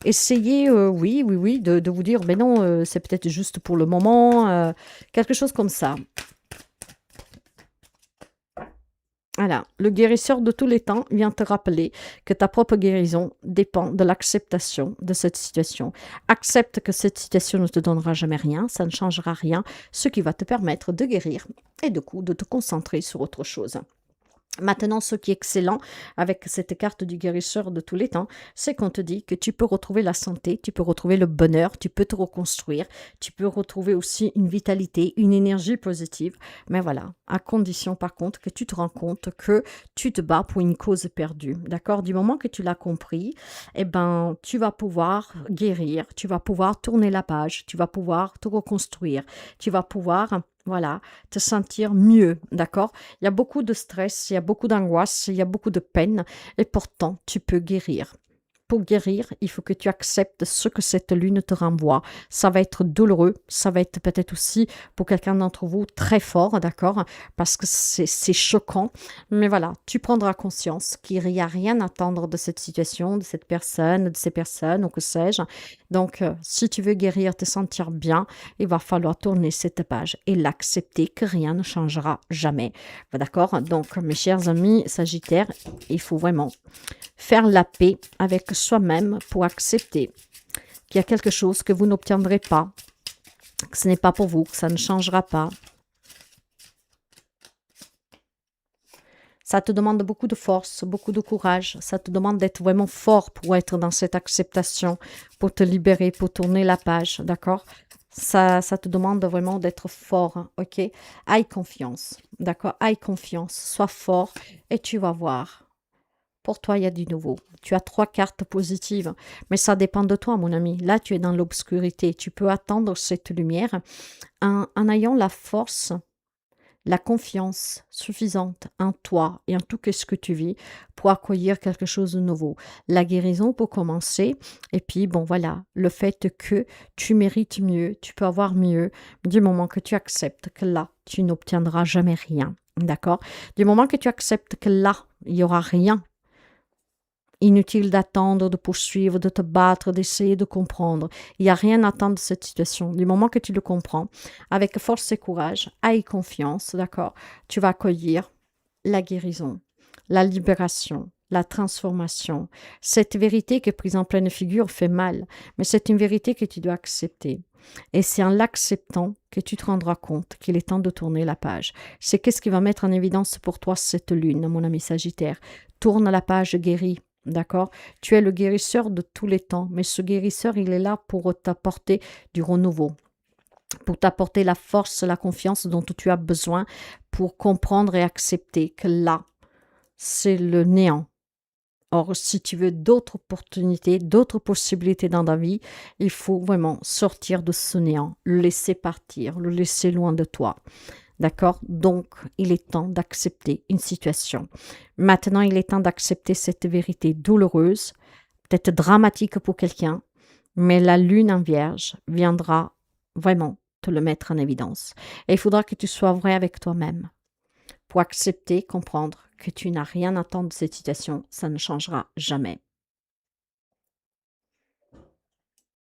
essayez, oui, de vous dire, mais non, c'est peut-être juste pour le moment, quelque chose comme ça. Voilà, le guérisseur de tous les temps vient te rappeler que ta propre guérison dépend de l'acceptation de cette situation. Accepte que cette situation ne te donnera jamais rien, ça ne changera rien, ce qui va te permettre de guérir et du coup de te concentrer sur autre chose. Maintenant, ce qui est excellent avec cette carte du guérisseur de tous les temps, c'est qu'on te dit que tu peux retrouver la santé, tu peux retrouver le bonheur, tu peux te reconstruire, tu peux retrouver aussi une vitalité, une énergie positive. Mais voilà, à condition par contre que tu te rends compte que tu te bats pour une cause perdue. D'accord? Du moment que tu l'as compris, eh ben, tu vas pouvoir guérir, tu vas pouvoir tourner la page, tu vas pouvoir te reconstruire, tu vas pouvoir... Voilà, te sentir mieux, d'accord? Il y a beaucoup de stress, il y a beaucoup d'angoisse, il y a beaucoup de peine, et pourtant, tu peux guérir. Pour guérir, il faut que tu acceptes ce que cette lune te renvoie. Ça va être douloureux, ça va être peut-être aussi pour quelqu'un d'entre vous très fort, d'accord? Parce que c'est choquant. Mais voilà, tu prendras conscience qu'il n'y a rien à attendre de cette situation, de cette personne, de ces personnes, ou que sais-je. Donc, si tu veux guérir, te sentir bien, il va falloir tourner cette page et l'accepter que rien ne changera jamais. D'accord? Donc, mes chers amis Sagittaires, il faut vraiment faire la paix avec soi-même pour accepter qu'il y a quelque chose que vous n'obtiendrez pas, que ce n'est pas pour vous, que ça ne changera pas. Ça te demande beaucoup de force, beaucoup de courage. Ça te demande d'être vraiment fort pour être dans cette acceptation, pour te libérer, pour tourner la page, d'accord? Ça te demande vraiment d'être fort, hein, ok? Aie confiance, d'accord? Aie confiance, sois fort et tu vas voir. Pour toi, il y a du nouveau. Tu as 3 cartes positives, mais ça dépend de toi, mon ami. Là, tu es dans l'obscurité. Tu peux attendre cette lumière en ayant la force, la confiance suffisante en toi et en tout ce que tu vis pour accueillir quelque chose de nouveau. La guérison pour commencer, et puis bon voilà, le fait que tu mérites mieux, tu peux avoir mieux, du moment que tu acceptes que là, tu n'obtiendras jamais rien, d'accord? Du moment que tu acceptes que là, il n'y aura rien. Inutile d'attendre, de poursuivre, de te battre, d'essayer de comprendre. Il n'y a rien à attendre de cette situation. Du moment que tu le comprends, avec force et courage, aie confiance, d'accord? Tu vas accueillir la guérison, la libération, la transformation. Cette vérité qui est prise en pleine figure fait mal, mais c'est une vérité que tu dois accepter. Et c'est en l'acceptant que tu te rendras compte qu'il est temps de tourner la page. C'est qu'est-ce qui va mettre en évidence pour toi cette lune, mon ami Sagittaire. Tourne la page guérie. D'accord? Tu es le guérisseur de tous les temps, mais ce guérisseur, il est là pour t'apporter du renouveau, pour t'apporter la force, la confiance dont tu as besoin pour comprendre et accepter que là, c'est le néant. Or, si tu veux d'autres opportunités, d'autres possibilités dans ta vie, il faut vraiment sortir de ce néant, le laisser partir, le laisser loin de toi. D'accord? Donc, il est temps d'accepter une situation. Maintenant, il est temps d'accepter cette vérité douloureuse, peut-être dramatique pour quelqu'un, mais la lune en vierge viendra vraiment te le mettre en évidence. Et il faudra que tu sois vrai avec toi-même pour accepter, comprendre que tu n'as rien à attendre de cette situation, ça ne changera jamais.